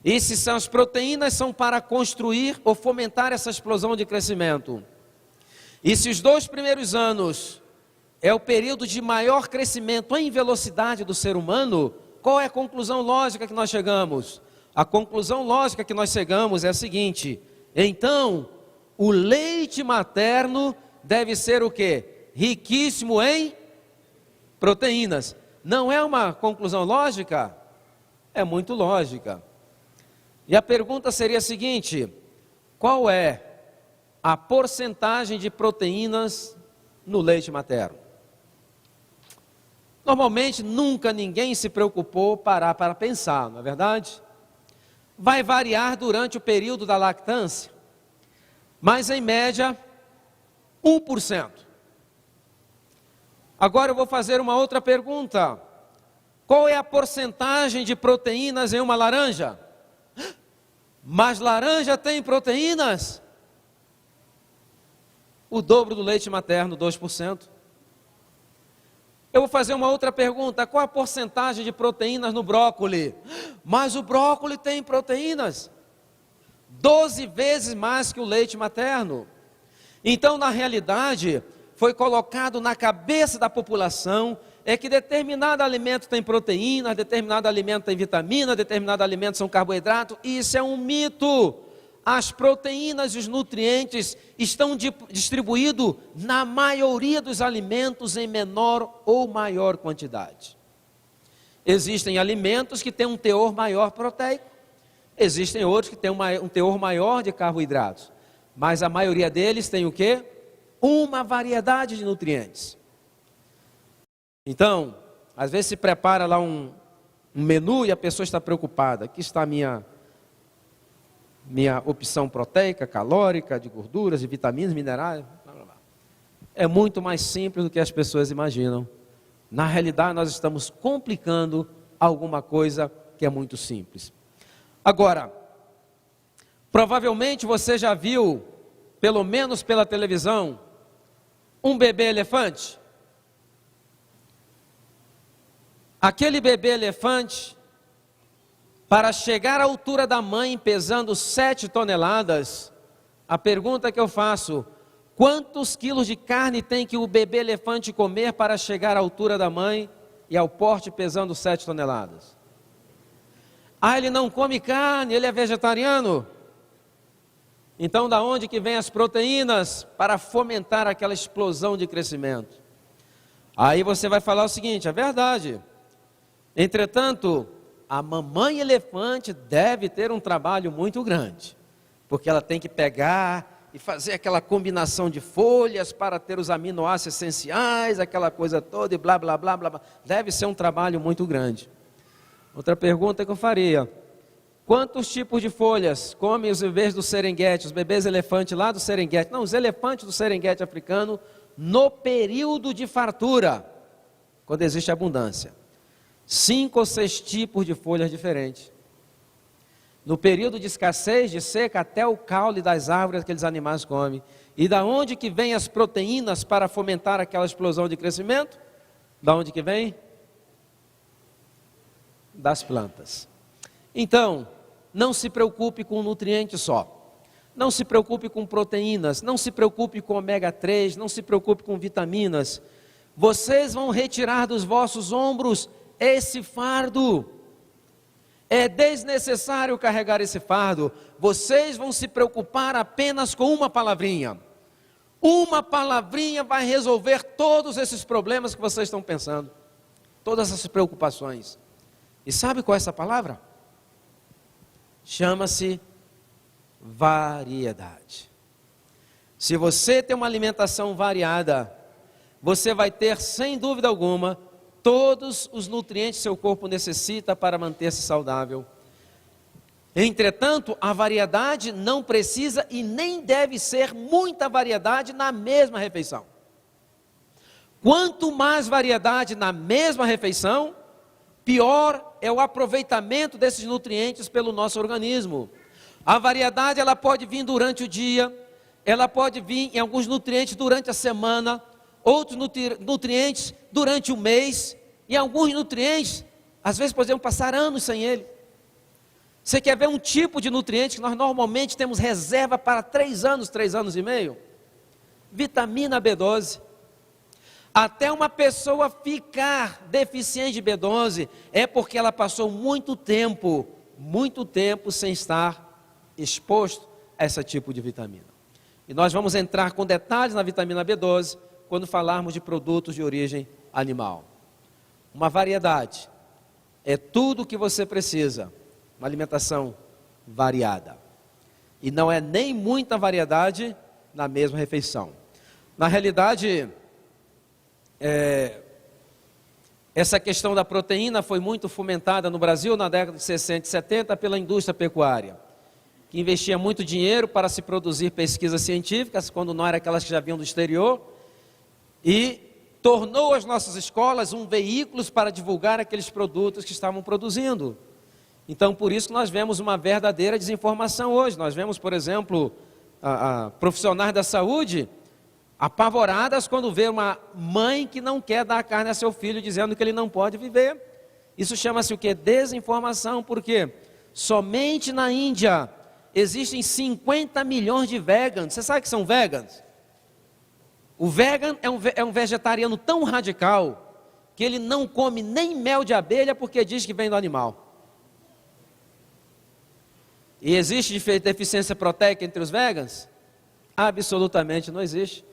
e se as proteínas são para construir ou fomentar essa explosão de crescimento, e se os 2 primeiros anos é o período de maior crescimento em velocidade do ser humano, qual é a conclusão lógica que nós chegamos? A conclusão lógica que nós chegamos é a seguinte: então, o leite materno deve ser o quê? Riquíssimo em proteínas. Não é uma conclusão lógica? É muito lógica. E a pergunta seria a seguinte: qual é a porcentagem de proteínas no leite materno? Normalmente, nunca ninguém se preocupou parar para pensar, não é verdade? Vai variar durante o período da lactância, mas em média, 1%. Agora eu vou fazer uma outra pergunta. Qual é a porcentagem de proteínas em uma laranja? Mas laranja tem proteínas? O dobro do leite materno, 2%. Eu vou fazer uma outra pergunta. Qual a porcentagem de proteínas no brócoli? Mas o brócoli tem proteínas. 12 vezes mais que o leite materno. Então, na realidade, foi colocado na cabeça da população é que determinado alimento tem proteína, determinado alimento tem vitamina, determinado alimento são carboidrato. Isso é um mito. As proteínas e os nutrientes estão distribuídos na maioria dos alimentos em menor ou maior quantidade. Existem alimentos que têm um teor maior proteico, existem outros que têm um teor maior de carboidratos, mas a maioria deles tem o quê? Uma variedade de nutrientes. Então, às vezes se prepara lá um menu e a pessoa está preocupada. Aqui está a minha opção proteica, calórica, de gorduras, de vitaminas, minerais. Blá, blá, blá. É muito mais simples do que as pessoas imaginam. Na realidade, nós estamos complicando alguma coisa que é muito simples. Agora, provavelmente você já viu, pelo menos pela televisão, um bebê elefante. Aquele bebê elefante, para chegar à altura da mãe, pesando 7 toneladas, a pergunta que eu faço: quantos quilos de carne tem que o bebê elefante comer para chegar à altura da mãe e ao porte pesando 7 toneladas? Ah, ele não come carne, ele é vegetariano. Então, da onde que vem as proteínas para fomentar aquela explosão de crescimento? Aí você vai falar o seguinte: é verdade. Entretanto, a mamãe elefante deve ter um trabalho muito grande, porque ela tem que pegar e fazer aquela combinação de folhas para ter os aminoácidos essenciais, aquela coisa toda e blá, blá, blá, blá, blá. Deve ser um trabalho muito grande. Outra pergunta que eu faria: quantos tipos de folhas comem os bebês do Serenguete, os bebês elefantes lá do Serenguete? Não, os elefantes do Serenguete africano, no período de fartura, quando existe abundância. 5 ou 6 tipos de folhas diferentes. No período de escassez, de seca, até o caule das árvores aqueles animais comem. E da onde que vem as proteínas para fomentar aquela explosão de crescimento? Da onde que vem? Das plantas. Então, não se preocupe com nutrientes só. Não se preocupe com proteínas, não se preocupe com ômega 3, não se preocupe com vitaminas. Vocês vão retirar dos vossos ombros esse fardo. É desnecessário carregar esse fardo. Vocês vão se preocupar apenas com uma palavrinha. Uma palavrinha vai resolver todos esses problemas que vocês estão pensando. Todas essas preocupações. E sabe qual é essa palavra? Chama-se variedade. Se você tem uma alimentação variada, você vai ter, sem dúvida alguma, todos os nutrientes que seu corpo necessita para manter-se saudável. Entretanto, a variedade não precisa e nem deve ser muita variedade na mesma refeição. Quanto mais variedade na mesma refeição, pior é o aproveitamento desses nutrientes pelo nosso organismo. A variedade ela pode vir durante o dia, ela pode vir em alguns nutrientes durante a semana, outros nutrientes durante o mês, e alguns nutrientes, às vezes podemos passar anos sem ele. Você quer ver um tipo de nutriente que nós normalmente temos reserva para 3 anos, 3 anos e meio? Vitamina B12. Até uma pessoa ficar deficiente de B12, é porque ela passou muito tempo sem estar exposto a esse tipo de vitamina. E nós vamos entrar com detalhes na vitamina B12, quando falarmos de produtos de origem animal. Uma variedade é tudo o que você precisa, uma alimentação variada. E não é nem muita variedade na mesma refeição. Na realidade, essa questão da proteína foi muito fomentada no Brasil na década de 60 e 70 pela indústria pecuária, que investia muito dinheiro para se produzir pesquisas científicas, quando não eram aquelas que já vinham do exterior, e tornou as nossas escolas um veículo para divulgar aqueles produtos que estavam produzindo. Então, por isso que nós vemos uma verdadeira desinformação hoje. Nós vemos, por exemplo, profissionais da saúde apavoradas quando vê uma mãe que não quer dar carne a seu filho, dizendo que ele não pode viver. Isso chama-se o quê? Desinformação, porque somente na Índia existem 50 milhões de veganos. Você sabe que são veganos? O vegan é um vegetariano tão radical que ele não come nem mel de abelha porque diz que vem do animal. E existe deficiência proteica entre os vegans? Absolutamente não existe.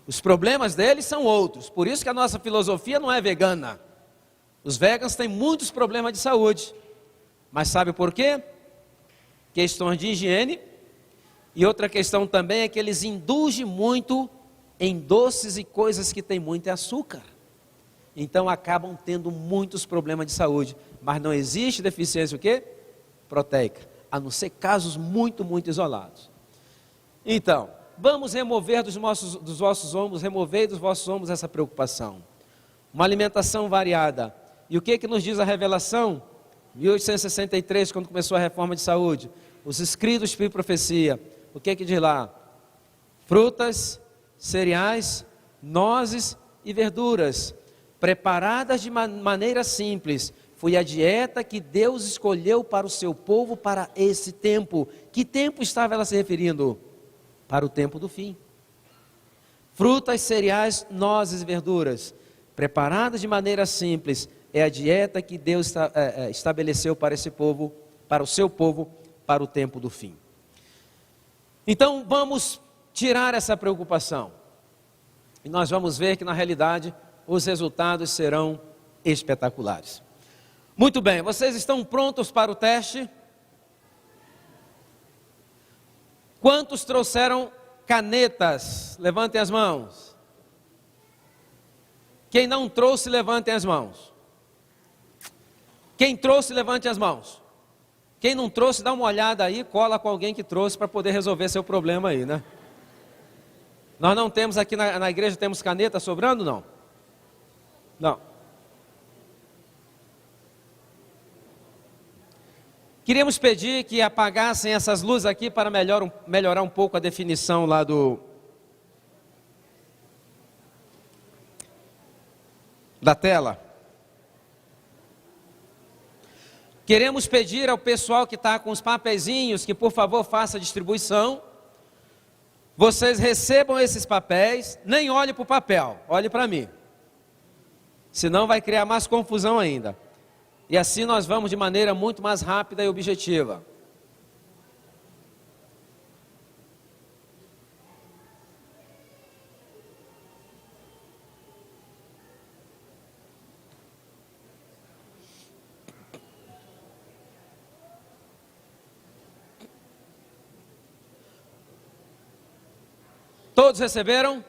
Os problemas deles são outros, por isso que a nossa filosofia não é vegana. Os vegans têm muitos problemas de saúde, mas sabe por quê? Questões de higiene, e outra questão também é que eles indulgem muito em doces e coisas que têm muito açúcar. Então acabam tendo muitos problemas de saúde, mas não existe deficiência o quê? Proteica, a não ser casos muito isolados. Então, vamos remover dos vossos ombros, remover dos vossos ombros essa preocupação. Uma alimentação variada. E o que nos diz a revelação? 1863, quando começou a reforma de saúde, os escritos de profecia, o que diz lá? Frutas, cereais, nozes e verduras, preparadas de maneira simples. Foi a dieta que Deus escolheu para o seu povo para esse tempo. Que tempo estava ela se referindo? Para o tempo do fim. Frutas, cereais, nozes e verduras, preparadas de maneira simples, é a dieta que Deus estabeleceu para esse povo, para o seu povo, para o tempo do fim. Então vamos tirar essa preocupação, e nós vamos ver que na realidade os resultados serão espetaculares. Muito bem, vocês estão prontos para o teste? Quantos trouxeram canetas? Levantem as mãos. Quem não trouxe, levantem as mãos. Quem trouxe, levante as mãos. Quem não trouxe, dá uma olhada aí, cola com alguém que trouxe para poder resolver seu problema aí, né? Nós não temos aqui na igreja, temos caneta sobrando, não? Não. Queríamos pedir que apagassem essas luzes aqui para melhorar um pouco a definição lá da tela. Queremos pedir ao pessoal que está com os papeizinhos que por favor faça a distribuição. Vocês recebam esses papéis, nem olhe para o papel, olhe para mim. Senão vai criar mais confusão ainda. E assim nós vamos de maneira muito mais rápida e objetiva. Todos receberam?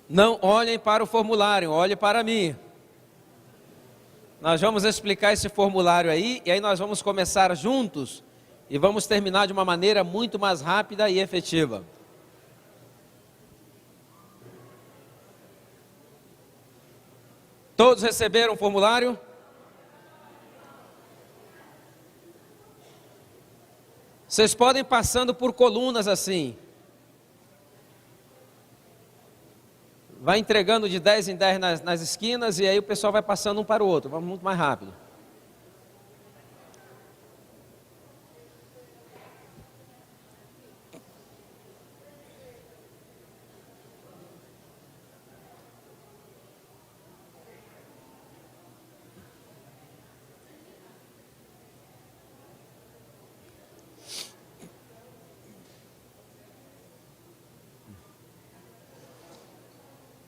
Não olhem para o formulário, olhem para mim. Nós vamos explicar esse formulário aí, e aí nós vamos começar juntos, e vamos terminar de uma maneira muito mais rápida e efetiva. Todos receberam o formulário? Vocês podem ir passando por colunas assim. Vai entregando de 10 em 10 nas esquinas, e aí o pessoal vai passando um para o outro. Vamos muito mais rápido.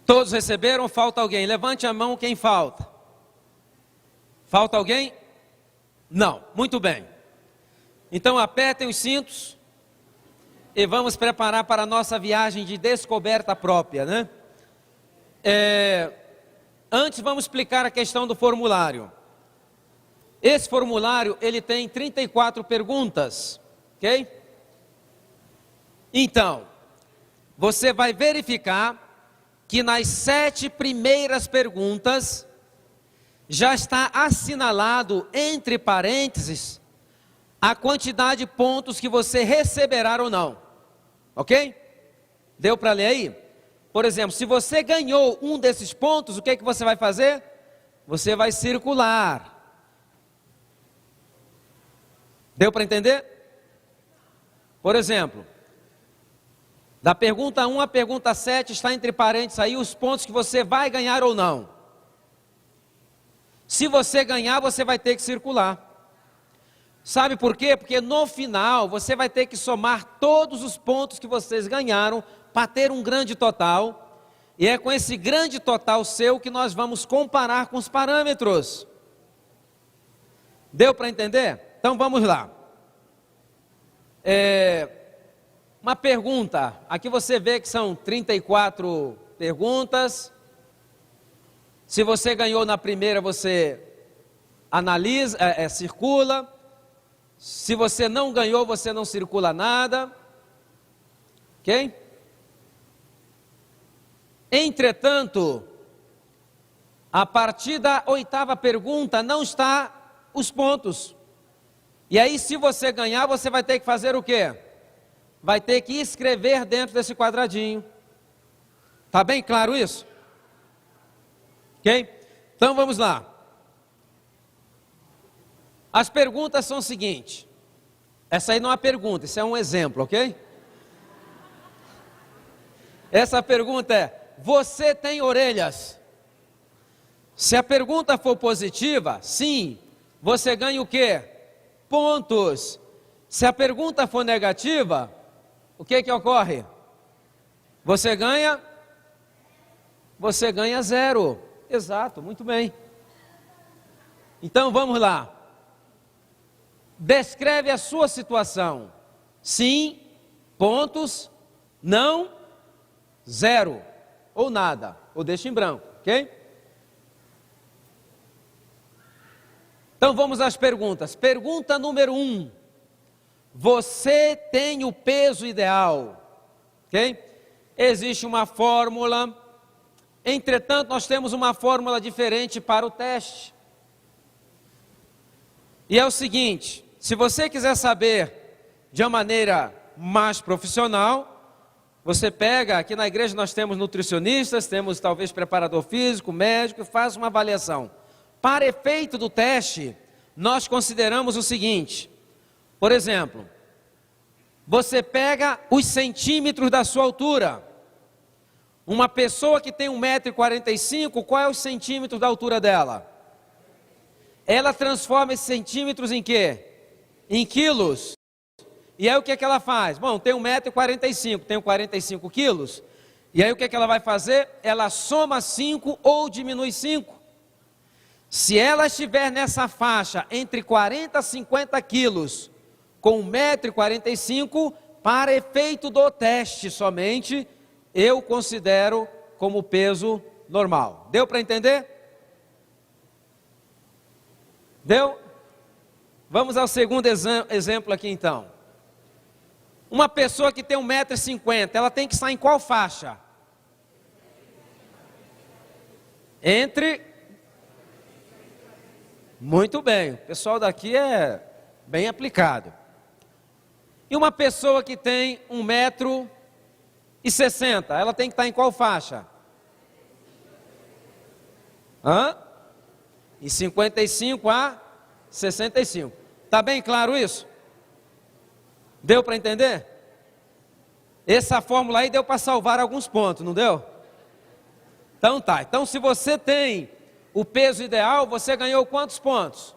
Todos receberam ou falta alguém? Levante a mão quem falta. Falta alguém? Não. Muito bem. Então apertem os cintos e vamos preparar para a nossa viagem de descoberta própria, né? Antes vamos explicar a questão do formulário. Esse formulário, ele tem 34 perguntas, ok? Então, você vai verificar que nas 7 primeiras perguntas já está assinalado entre parênteses a quantidade de pontos que você receberá ou não, ok? Deu para ler aí? Por exemplo, se você ganhou um desses pontos, o que que você vai fazer? Você vai circular. Deu para entender? Por exemplo, da pergunta 1 à pergunta 7 está entre parênteses aí os pontos que você vai ganhar ou não. Se você ganhar, você vai ter que circular. Sabe por quê? Porque no final você vai ter que somar todos os pontos que vocês ganharam para ter um grande total. E é com esse grande total seu que nós vamos comparar com os parâmetros. Deu para entender? Então vamos lá. Uma pergunta, aqui você vê que são 34 perguntas. Se você ganhou na primeira, você analisa, circula. Se você não ganhou, você não circula nada. Ok? Entretanto, a partir da 8ª pergunta não está os pontos. E aí, se você ganhar, você vai ter que fazer o quê? Vai ter que escrever dentro desse quadradinho. Tá bem claro isso? Ok? Então vamos lá. As perguntas são o seguinte. Essa aí não é uma pergunta, isso é um exemplo, ok? Essa pergunta é: você tem orelhas? Se a pergunta for positiva, sim, você ganha o quê? Pontos. Se a pergunta for negativa, o que que ocorre? Você ganha 0. Exato, muito bem. Então vamos lá. Descreve a sua situação. Sim, pontos, não, zero, ou nada, ou deixa em branco, ok? Então vamos às perguntas. Pergunta número 1. Você tem o peso ideal, ok? Existe uma fórmula, entretanto nós temos uma fórmula diferente para o teste. E é o seguinte, se você quiser saber de uma maneira mais profissional, você pega, aqui na igreja nós temos nutricionistas, temos talvez preparador físico, médico, faz uma avaliação. Para efeito do teste, nós consideramos o seguinte, por exemplo, você pega os centímetros da sua altura. Uma pessoa que tem 1,45 m, qual é os centímetros da altura dela? Ela transforma esses centímetros em quê? Em quilos. E aí o que é que ela faz? Bom, tem 1,45 m, tenho 45 quilos. E aí o que é que ela vai fazer? Ela soma 5 ou diminui 5. Se ela estiver nessa faixa entre 40 a 50 quilos, com 1,45 m, para efeito do teste somente, eu considero como peso normal. Deu para entender? Deu? Vamos ao segundo exemplo aqui então. Uma pessoa que tem 1,50 m, ela tem que estar em qual faixa? Entre... Muito bem, o pessoal daqui é bem aplicado. E uma pessoa que tem 1,60 m, ela tem que estar em qual faixa? Em 55 a 65. Está bem claro isso? Deu para entender? Essa fórmula aí deu para salvar alguns pontos, não deu? Então tá, então se você tem o peso ideal, você ganhou quantos pontos?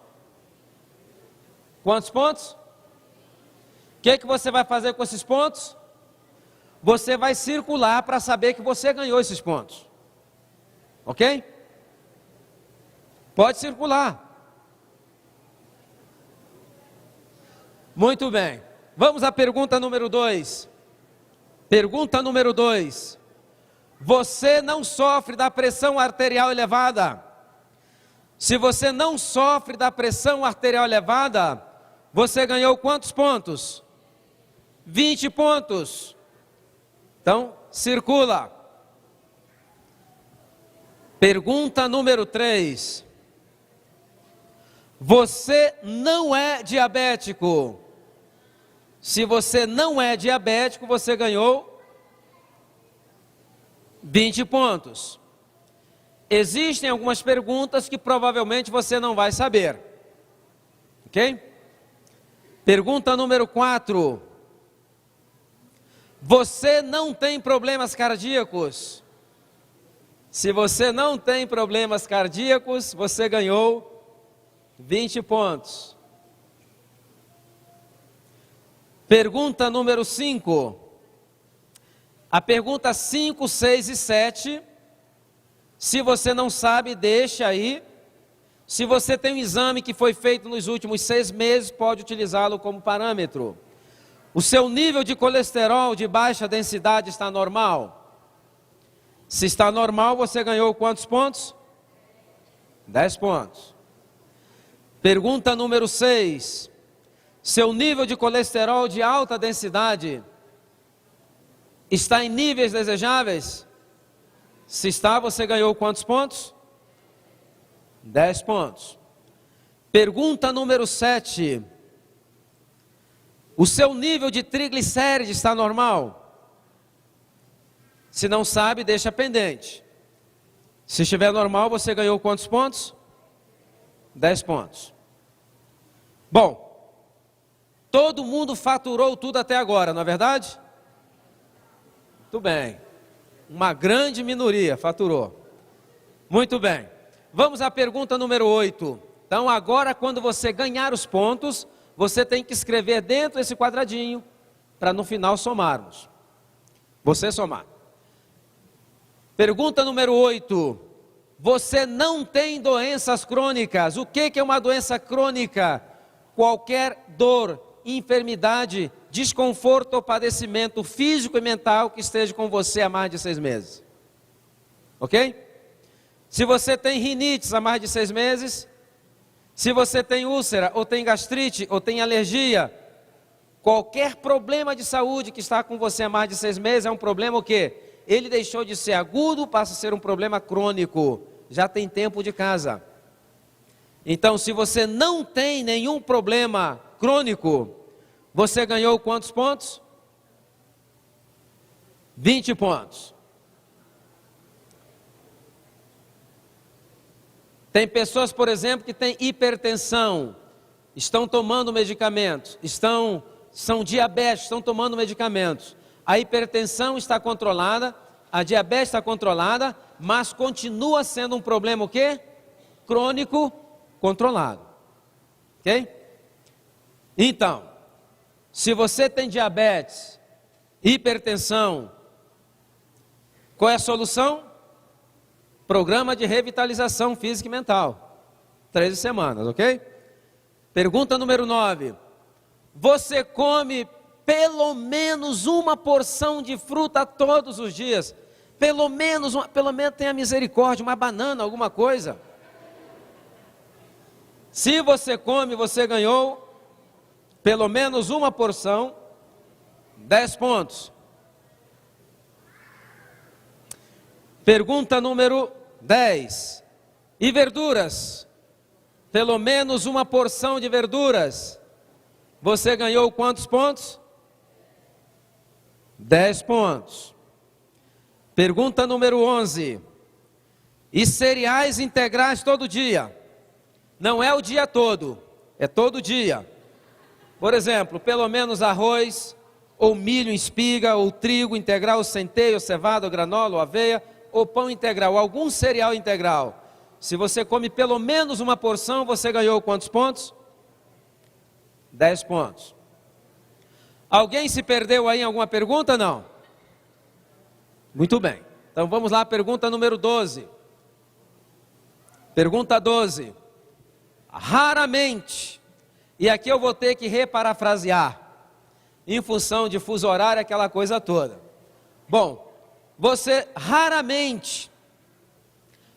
Quantos pontos? O que você vai fazer com esses pontos? Você vai circular para saber que você ganhou esses pontos. Ok? Pode circular. Muito bem. Vamos à pergunta número 2. Pergunta número 2. Você não sofre da pressão arterial elevada? Se você não sofre da pressão arterial elevada, você ganhou quantos pontos? 20 pontos. Então, circula. Pergunta número 3. Você não é diabético? Se você não é diabético, você ganhou 20 pontos. Existem algumas perguntas que provavelmente você não vai saber. Ok? Pergunta número 4. Você não tem problemas cardíacos? Se você não tem problemas cardíacos, você ganhou 20 pontos. Pergunta número 5. A pergunta 5, 6 e 7, se você não sabe, deixa aí. Se você tem um exame que foi feito nos últimos 6 meses, pode utilizá-lo como parâmetro. O seu nível de colesterol de baixa densidade está normal? Se está normal, você ganhou quantos pontos? 10 pontos. Pergunta número 6. Seu nível de colesterol de alta densidade está em níveis desejáveis? Se está, você ganhou quantos pontos? 10 pontos. Pergunta número 7. O seu nível de triglicérides está normal? Se não sabe, deixa pendente. Se estiver normal, você ganhou quantos pontos? 10 pontos. Bom, todo mundo faturou tudo até agora, não é verdade? Muito bem. Uma grande minoria faturou. Muito bem. Vamos à pergunta número 8. Então agora, quando você ganhar os pontos, você tem que escrever dentro desse quadradinho, para no final somarmos. Você somar. Pergunta número 8. você não tem doenças crônicas. O que é uma doença crônica? Qualquer dor, enfermidade, desconforto ou padecimento físico e mental que esteja com você há mais de 6 meses. Ok? Se você tem rinite há mais de 6 meses, se você tem úlcera, ou tem gastrite, ou tem alergia, qualquer problema de saúde que está com você há mais de 6 meses é um problema o quê? Ele deixou de ser agudo, passa a ser um problema crônico. Já tem tempo de casa. Então, se você não tem nenhum problema crônico, você ganhou quantos pontos? 20 pontos. Tem pessoas, por exemplo, que têm hipertensão, estão tomando medicamentos, são diabéticos, estão tomando medicamentos. A hipertensão está controlada, a diabetes está controlada, mas continua sendo um problema o quê? Crônico controlado. Ok? Então, se você tem diabetes, hipertensão, qual é a solução? Programa de revitalização física e mental. 13 semanas, ok? Pergunta número 9. Você come pelo menos uma porção de fruta todos os dias? Pelo menos tenha misericórdia, uma banana, alguma coisa. Se você come, você ganhou pelo menos uma porção, 10 pontos. Pergunta número 10. E verduras? Pelo menos uma porção de verduras. Você ganhou quantos pontos? 10 pontos. Pergunta número 11. E cereais integrais todo dia? Não é o dia todo, é todo dia. Por exemplo, pelo menos arroz, ou milho em espiga, ou trigo integral, ou centeio, ou cevada, ou granola, ou aveia, ou pão integral, algum cereal integral. Se você come pelo menos uma porção, você ganhou quantos pontos? 10 pontos. Alguém se perdeu aí em alguma pergunta? Não? Muito bem. Então vamos lá, pergunta número 12. Pergunta 12. Raramente, e aqui eu vou ter que reparafrasear, em função de fuso horário, aquela coisa toda. Bom, você raramente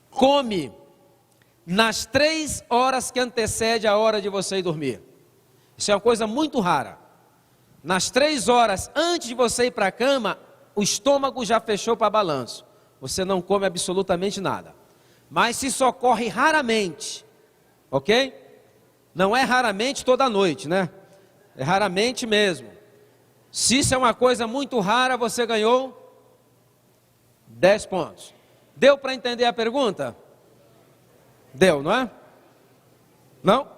come nas 3 horas que antecede a hora de você ir dormir. Isso é uma coisa muito rara. Nas 3 horas antes de você ir para a cama, o estômago já fechou para balanço. Você não come absolutamente nada. Mas se isso ocorre raramente, ok? Não é raramente toda noite, né? É raramente mesmo. Se isso é uma coisa muito rara, você ganhou 10 pontos. Deu para entender a pergunta? Deu, não é? Não?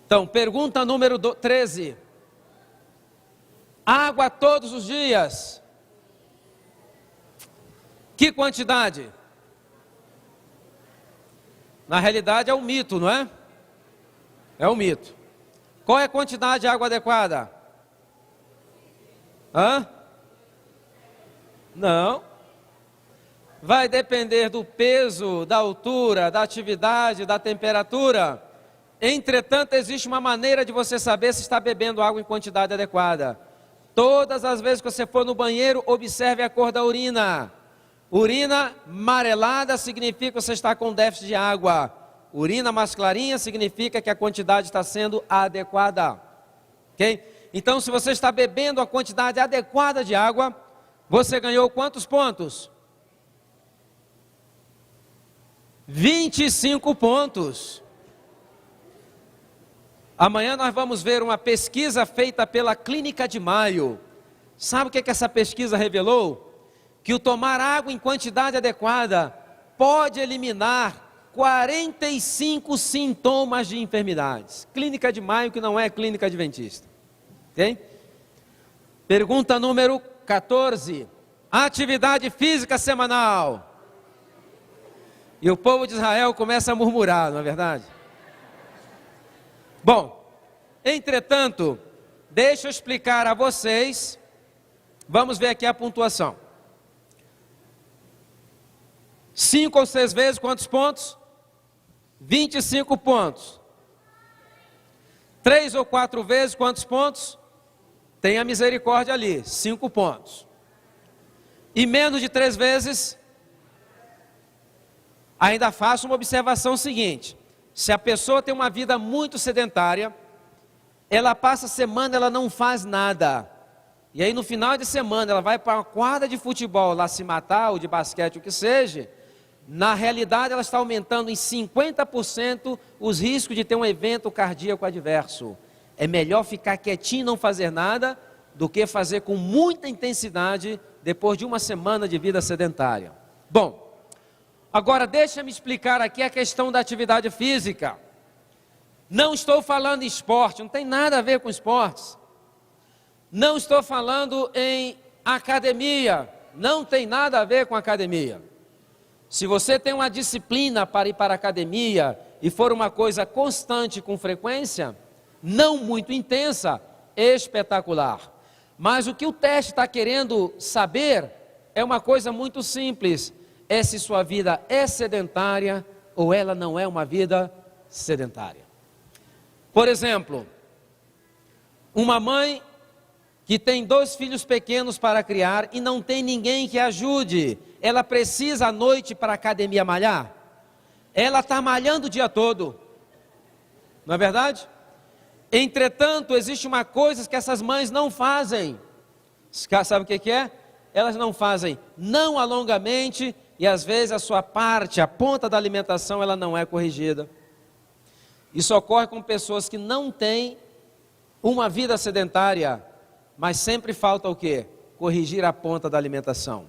Então, pergunta número 13. Água todos os dias. Que quantidade? Na realidade é um mito, não é? É um mito. Qual é a quantidade de água adequada? Hã? Não. Vai depender do peso, da altura, da atividade, da temperatura. Entretanto, existe uma maneira de você saber se está bebendo água em quantidade adequada. Todas as vezes que você for no banheiro, observe a cor da urina. Urina amarelada significa que você está com déficit de água. Urina mais clarinha significa que a quantidade está sendo adequada. Ok? Então, se você está bebendo a quantidade adequada de água, você ganhou quantos pontos? 25 pontos. Amanhã nós vamos ver uma pesquisa feita pela Clínica de Mayo. Sabe o que essa pesquisa revelou? Que o tomar água em quantidade adequada pode eliminar 45 sintomas de enfermidades. Clínica de Mayo, que não é clínica adventista. Ok? Pergunta número 14. Atividade física semanal. E o povo de Israel começa a murmurar, não é verdade? Bom, entretanto, deixa eu explicar a vocês. Vamos ver aqui a pontuação. 5 ou 6 vezes, quantos pontos? 25 pontos. 3 ou 4 vezes, quantos pontos? Tem a misericórdia ali, 5 pontos. E menos de 3 vezes, ainda faço uma observação seguinte: se a pessoa tem uma vida muito sedentária, ela passa a semana, ela não faz nada. E aí no final de semana ela vai para uma quadra de futebol lá se matar, ou de basquete, o que seja. Na realidade ela está aumentando em 50% os riscos de ter um evento cardíaco adverso. É melhor ficar quietinho e não fazer nada, do que fazer com muita intensidade depois de uma semana de vida sedentária. Bom, agora deixa-me explicar aqui a questão da atividade física. Não estou falando em esporte, não tem nada a ver com esportes. Não estou falando em academia, não tem nada a ver com academia. Se você tem uma disciplina para ir para a academia e for uma coisa constante com frequência, não muito intensa, espetacular. Mas o que o teste está querendo saber é uma coisa muito simples: é se sua vida é sedentária ou ela não é uma vida sedentária. Por exemplo, uma mãe que tem 2 filhos pequenos para criar e não tem ninguém que ajude, ela precisa à noite para a academia malhar? Ela está malhando o dia todo, não é verdade? Entretanto, existe uma coisa que essas mães não fazem. Sabe o que é? Elas não fazem não alongamente, e às vezes a sua parte, a ponta da alimentação, ela não é corrigida. Isso ocorre com pessoas que não têm uma vida sedentária, mas sempre falta o quê? Corrigir a ponta da alimentação.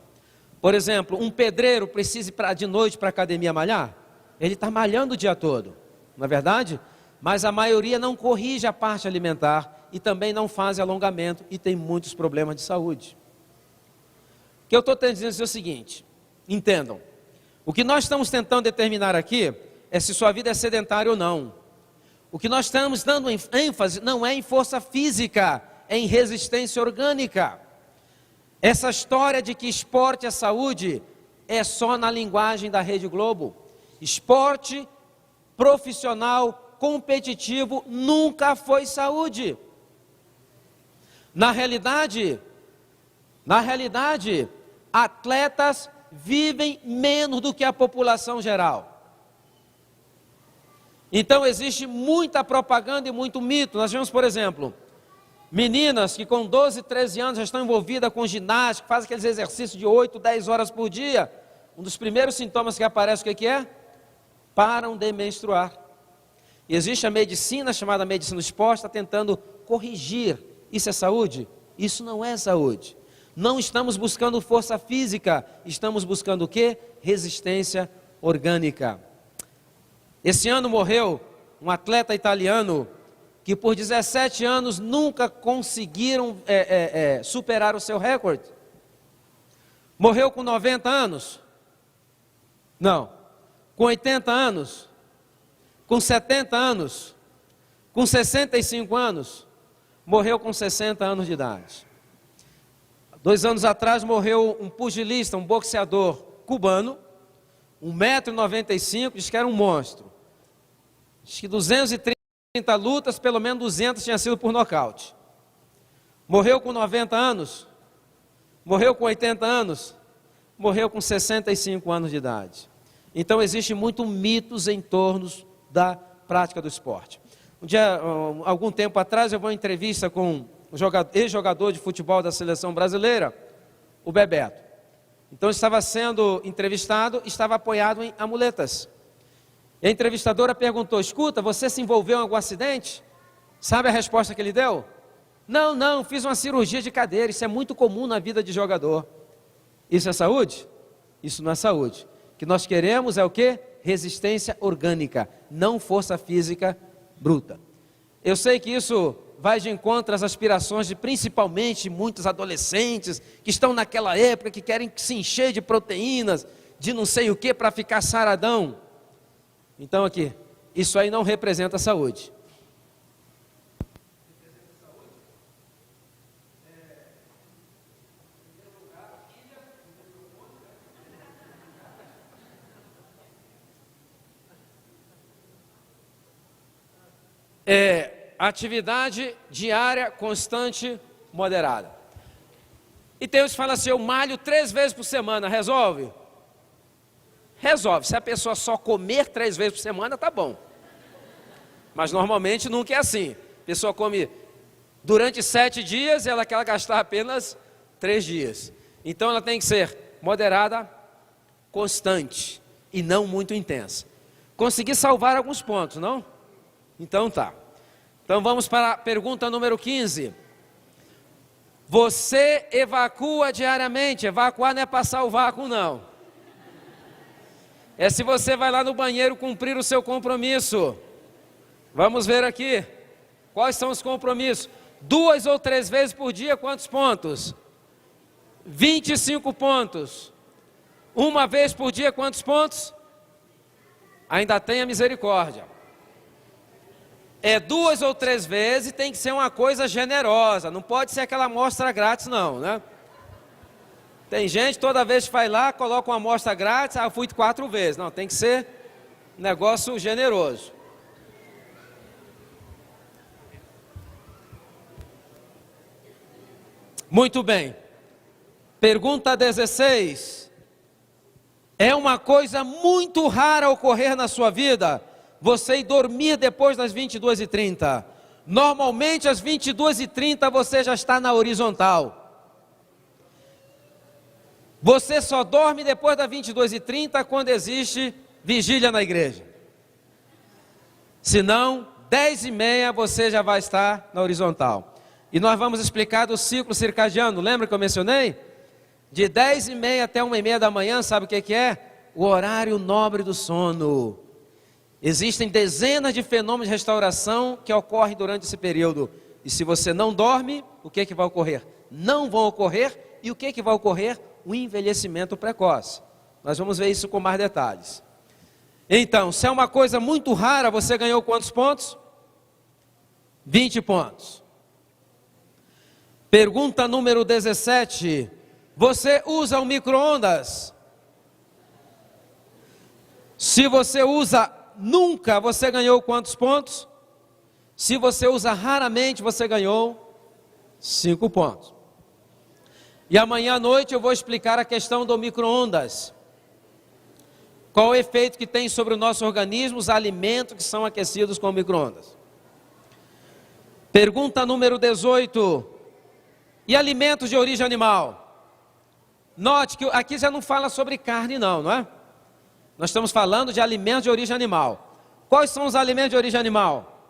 Por exemplo, um pedreiro precisa ir de noite para a academia malhar? Ele está malhando o dia todo, não é verdade? Mas a maioria não corrige a parte alimentar e também não faz alongamento e tem muitos problemas de saúde. O que eu estou dizendo é o seguinte: entendam, o que nós estamos tentando determinar aqui é se sua vida é sedentária ou não. O que nós estamos dando ênfase não é em força física, é em resistência orgânica. Essa história de que esporte é saúde é só na linguagem da Rede Globo. Esporte profissional, competitivo, nunca foi saúde. Na realidade, atletas vivem menos do que a população geral. Então existe muita propaganda e muito mito. Nós vemos, por exemplo, meninas que com 12, 13 anos já estão envolvidas com ginástica, fazem aqueles exercícios de 8, 10 horas por dia. Um dos primeiros sintomas que aparece, o que é? Param de menstruar. E existe a medicina chamada medicina do esporte, está tentando corrigir. Isso é saúde? Isso não é saúde. Não estamos buscando força física, estamos buscando o quê? Resistência orgânica. Esse ano morreu um atleta italiano que por 17 anos nunca conseguiram superar o seu recorde. Morreu com 90 anos? Não. Com 80 anos? Com 70 anos? Com 65 anos? Morreu com 60 anos de idade. 2 anos atrás morreu um pugilista, um boxeador cubano, 1,95 m, diz que era um monstro. Diz que 230 lutas, pelo menos 200 tinha sido por nocaute. Morreu com 90 anos? Morreu com 80 anos? Morreu com 65 anos de idade. Então existe muito mitos em torno da prática do esporte. Algum tempo atrás, eu vou em entrevista com um ex-jogador de futebol da seleção brasileira, o Bebeto. Então estava sendo entrevistado, estava apoiado em amuletas. E a entrevistadora perguntou: escuta, você se envolveu em algum acidente? Sabe a resposta que ele deu? Não, fiz uma cirurgia de cadeira, isso é muito comum na vida de jogador. Isso é saúde? Isso não é saúde. O que nós queremos é o quê? Resistência orgânica, não força física bruta. Eu sei que isso vai de encontro às aspirações de principalmente muitos adolescentes que estão naquela época que querem se encher de proteínas, de não sei o que para ficar saradão. Então aqui, isso aí não representa saúde. atividade diária, constante, moderada. E tem uns que falam assim, eu malho 3 vezes por semana, resolve? Resolve, se a pessoa só comer 3 vezes por semana, tá bom. Mas normalmente nunca é assim. A pessoa come durante 7 dias, ela quer gastar apenas 3 dias. Então ela tem que ser moderada, constante e não muito intensa. Consegui salvar alguns pontos, não? Então tá. Então vamos para a pergunta número 15. Você evacua diariamente? Evacuar não é passar o vácuo, não. É se você vai lá no banheiro cumprir o seu compromisso. Vamos ver aqui. Quais são os compromissos? 2 ou 3 vezes por dia, quantos pontos? 25 pontos. 1 vez por dia, quantos pontos? Ainda tenha misericórdia. 2 ou 3 vezes, tem que ser uma coisa generosa. Não pode ser aquela amostra grátis, não, né? Tem gente, toda vez que vai lá, coloca uma amostra grátis, eu fui 4 vezes. Não, tem que ser um negócio generoso. Muito bem. Pergunta 16. É uma coisa muito rara ocorrer na sua vida você ir dormir depois das 22h30. Normalmente às 22h30 você já está na horizontal. Você só dorme depois das 22h30 quando existe vigília na igreja. Se não, 10h30 você já vai estar na horizontal. E nós vamos explicar do ciclo circadiano. Lembra que eu mencionei? De 10h30 até 1h30 da manhã, sabe o que é? O horário nobre do sono. Existem dezenas de fenômenos de restauração que ocorrem durante esse período. E se você não dorme, o que vai ocorrer? Não vão ocorrer. E o que vai ocorrer? O envelhecimento precoce. Nós vamos ver isso com mais detalhes. Então, se é uma coisa muito rara, você ganhou quantos pontos? 20 pontos. Pergunta número 17. Você usa o micro-ondas? Se você usa nunca, você ganhou quantos pontos? Se você usa raramente, você ganhou 5 pontos. E amanhã à noite eu vou explicar a questão do micro-ondas. Qual o efeito que tem sobre o nosso organismo, os alimentos que são aquecidos com micro-ondas. Pergunta número 18. E alimentos de origem animal? Note que aqui já não fala sobre carne não é? Nós estamos falando de alimentos de origem animal. Quais são os alimentos de origem animal?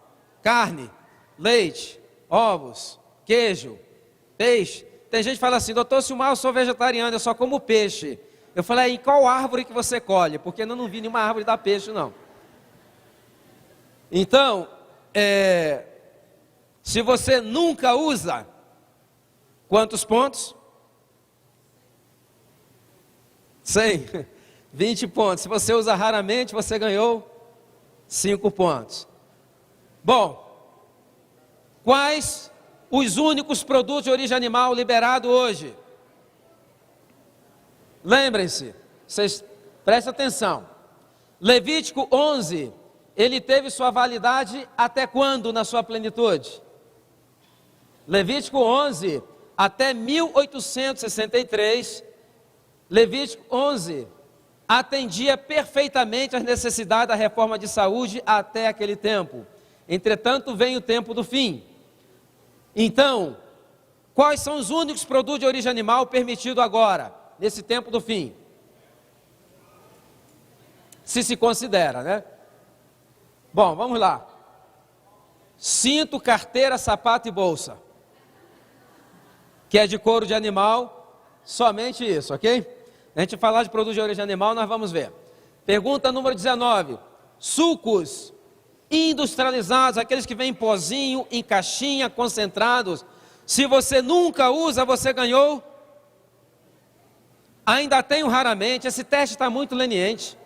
Carne, leite, ovos, queijo, peixe. Tem gente que fala assim, doutor Silmar, eu sou vegetariano, eu só como peixe. Eu falei, em qual árvore que você colhe? Porque eu não vi nenhuma árvore dar peixe, não. Então, se você nunca usa, quantos pontos? 100. 20 pontos. Se você usa raramente, você ganhou 5 pontos. Bom, quais os únicos produtos de origem animal liberados hoje? Lembrem-se, vocês prestem atenção. Levítico 11, ele teve sua validade até quando na sua plenitude? Levítico 11, até 1863, Levítico 11 atendia perfeitamente às necessidades da reforma de saúde até aquele tempo. Entretanto, vem o tempo do fim. Então, quais são os únicos produtos de origem animal permitidos agora, nesse tempo do fim? Se considera, né? Bom, vamos lá. Cinto, carteira, sapato e bolsa. Que é de couro de animal, somente isso, ok? A gente falar de produtos de origem animal, nós vamos ver. Pergunta número 19. Sucos industrializados, aqueles que vêm em pozinho, em caixinha, concentrados. Se você nunca usa, você ganhou. Ainda tenho raramente, esse teste está muito leniente.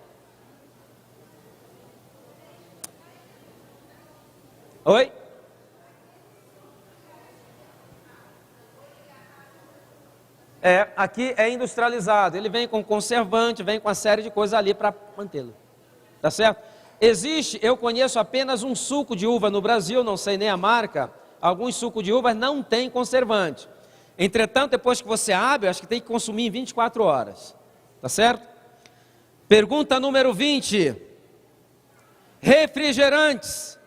Oi? Aqui é industrializado, ele vem com conservante, vem com uma série de coisas ali para mantê-lo, tá certo? eu conheço apenas um suco de uva no Brasil, não sei nem a marca. Alguns sucos de uva não têm conservante. Entretanto, depois que você abre, acho que tem que consumir em 24 horas. Tá certo? Pergunta número 20. Refrigerantes.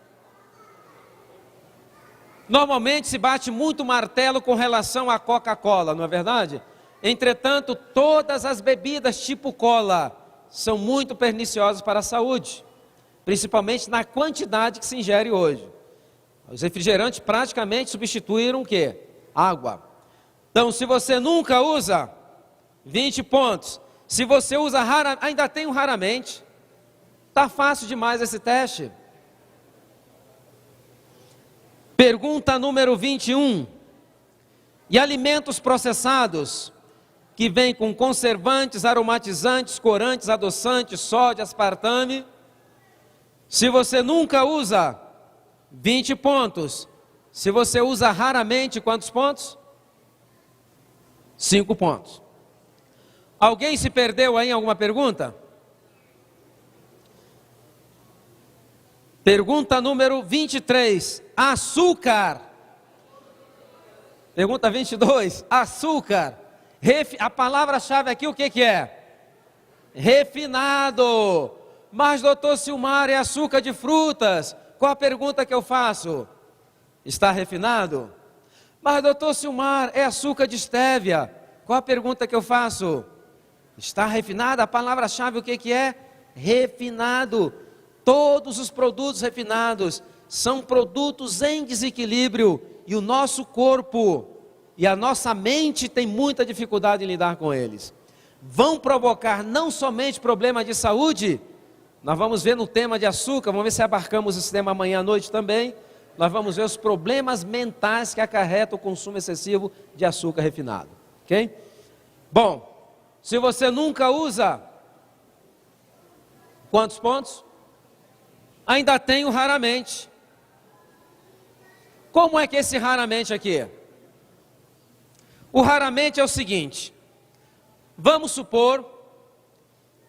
Normalmente se bate muito martelo com relação à Coca-Cola, não é verdade? Entretanto, todas as bebidas tipo cola são muito perniciosas para a saúde, principalmente na quantidade que se ingere hoje. Os refrigerantes praticamente substituíram o quê? Água. Então, se você nunca usa, 20 pontos. Se você usa ainda tem um raramente. Está fácil demais esse teste. Pergunta número 21. E alimentos processados, que vêm com conservantes, aromatizantes, corantes, adoçantes, sódio, aspartame. Se você nunca usa, 20 pontos. Se você usa raramente, quantos pontos? 5 pontos. Alguém se perdeu aí em alguma pergunta? Pergunta número 23. Açúcar. Pergunta 22. Açúcar. A palavra-chave aqui o que é? Refinado. Mas, doutor Silmar, é açúcar de frutas. Qual a pergunta que eu faço? Está refinado? Mas, doutor Silmar, é açúcar de estévia. Qual a pergunta que eu faço? Está refinado? A palavra-chave o que é? Refinado. Todos os produtos refinados são produtos em desequilíbrio e o nosso corpo e a nossa mente tem muita dificuldade em lidar com eles. Vão provocar não somente problemas de saúde, nós vamos ver no tema de açúcar, vamos ver se abarcamos esse tema amanhã à noite também, nós vamos ver os problemas mentais que acarreta o consumo excessivo de açúcar refinado, ok? Bom, se você nunca usa, quantos pontos? Ainda tenho raramente. Como é que é esse raramente aqui? O raramente é o seguinte, vamos supor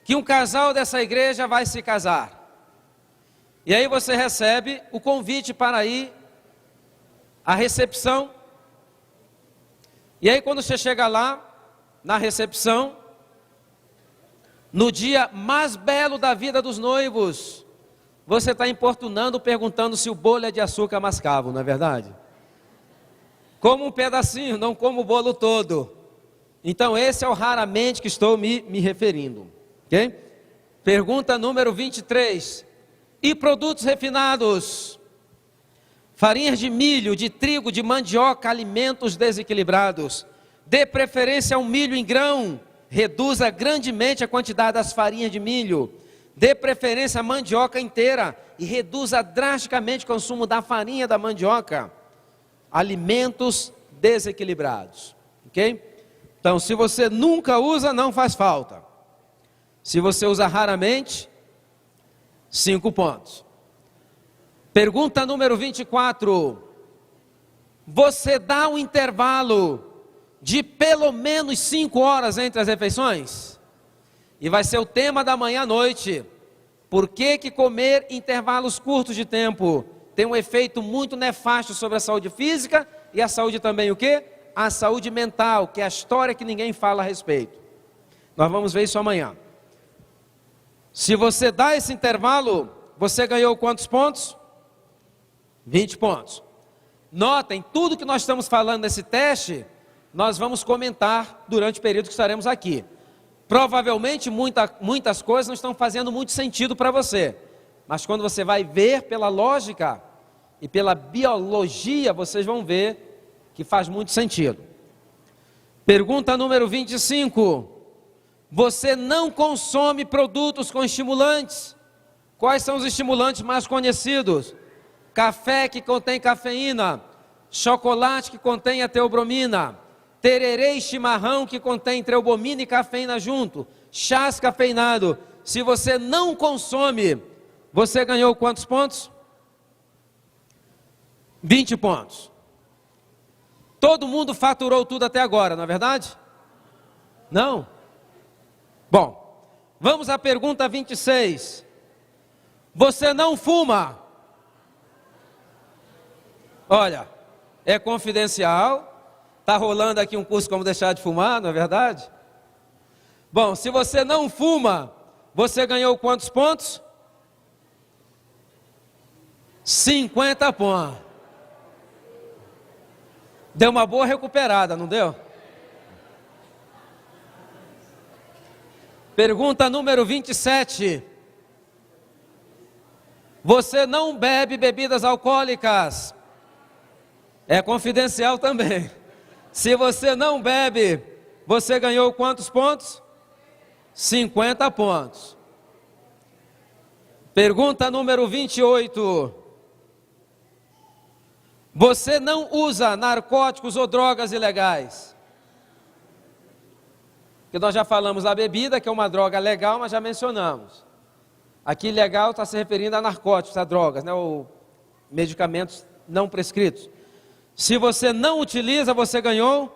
que um casal dessa igreja vai se casar, e aí você recebe o convite para ir à recepção, e aí quando você chega lá, na recepção, no dia mais belo da vida dos noivos, você está importunando, perguntando se o bolo é de açúcar mascavo, não é verdade? Como um pedacinho, não como o bolo todo. Então esse é o raramente que estou me referindo, ok? Pergunta número 23. E produtos refinados? Farinhas de milho, de trigo, de mandioca, alimentos desequilibrados. Dê preferência ao milho em grão, reduza grandemente a quantidade das farinhas de milho. Dê preferência à mandioca inteira e reduza drasticamente o consumo da farinha da mandioca. Alimentos desequilibrados, ok? Então, se você nunca usa, não faz falta. Se você usa raramente, 5 pontos. Pergunta número 24. Você dá um intervalo de pelo menos 5 horas entre as refeições? E vai ser o tema da manhã à noite. Por que comer intervalos curtos de tempo tem um efeito muito nefasto sobre a saúde física e a saúde também o quê? A saúde mental, que é a história que ninguém fala a respeito. Nós vamos ver isso amanhã. Se você dá esse intervalo, você ganhou quantos pontos? 20 pontos. Notem, tudo que nós estamos falando nesse teste, nós vamos comentar durante o período que estaremos aqui. Provavelmente muitas coisas não estão fazendo muito sentido para você, mas quando você vai ver pela lógica e pela biologia, vocês vão ver que faz muito sentido. Pergunta número 25. Você não consome produtos com estimulantes? Quais são os estimulantes mais conhecidos? Café que contém cafeína, chocolate que contém a teobromina, tererê e chimarrão que contém teobromina e cafeína junto, chás cafeinados. Se você não consome, você ganhou quantos pontos? 20 pontos. Todo mundo faturou tudo até agora, não é verdade? Não? Bom, vamos à pergunta 26. Você não fuma. Olha, é confidencial. Está rolando aqui um curso como deixar de fumar, não é verdade? Bom, se você não fuma, você ganhou quantos pontos? 50 pontos. Deu uma boa recuperada, não deu? Pergunta número 27. Você não bebe bebidas alcoólicas. É confidencial também. Se você não bebe, você ganhou quantos pontos? 50 pontos. Pergunta número 28. Você não usa narcóticos ou drogas ilegais? Porque nós já falamos da bebida, que é uma droga legal, mas já mencionamos. Aqui legal está se referindo a narcóticos, a drogas, né, ou medicamentos não prescritos. Se você não utiliza, você ganhou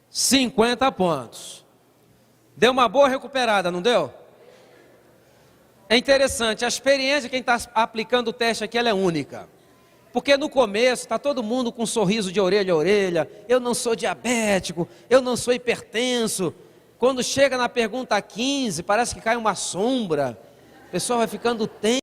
50 pontos. Deu uma boa recuperada, não deu? É interessante, a experiência de quem está aplicando o teste aqui, ela é única. Porque no começo está todo mundo com um sorriso de orelha a orelha. Eu não sou diabético, eu não sou hipertenso. Quando chega na pergunta 15, parece que cai uma sombra. O pessoal vai ficando tenso.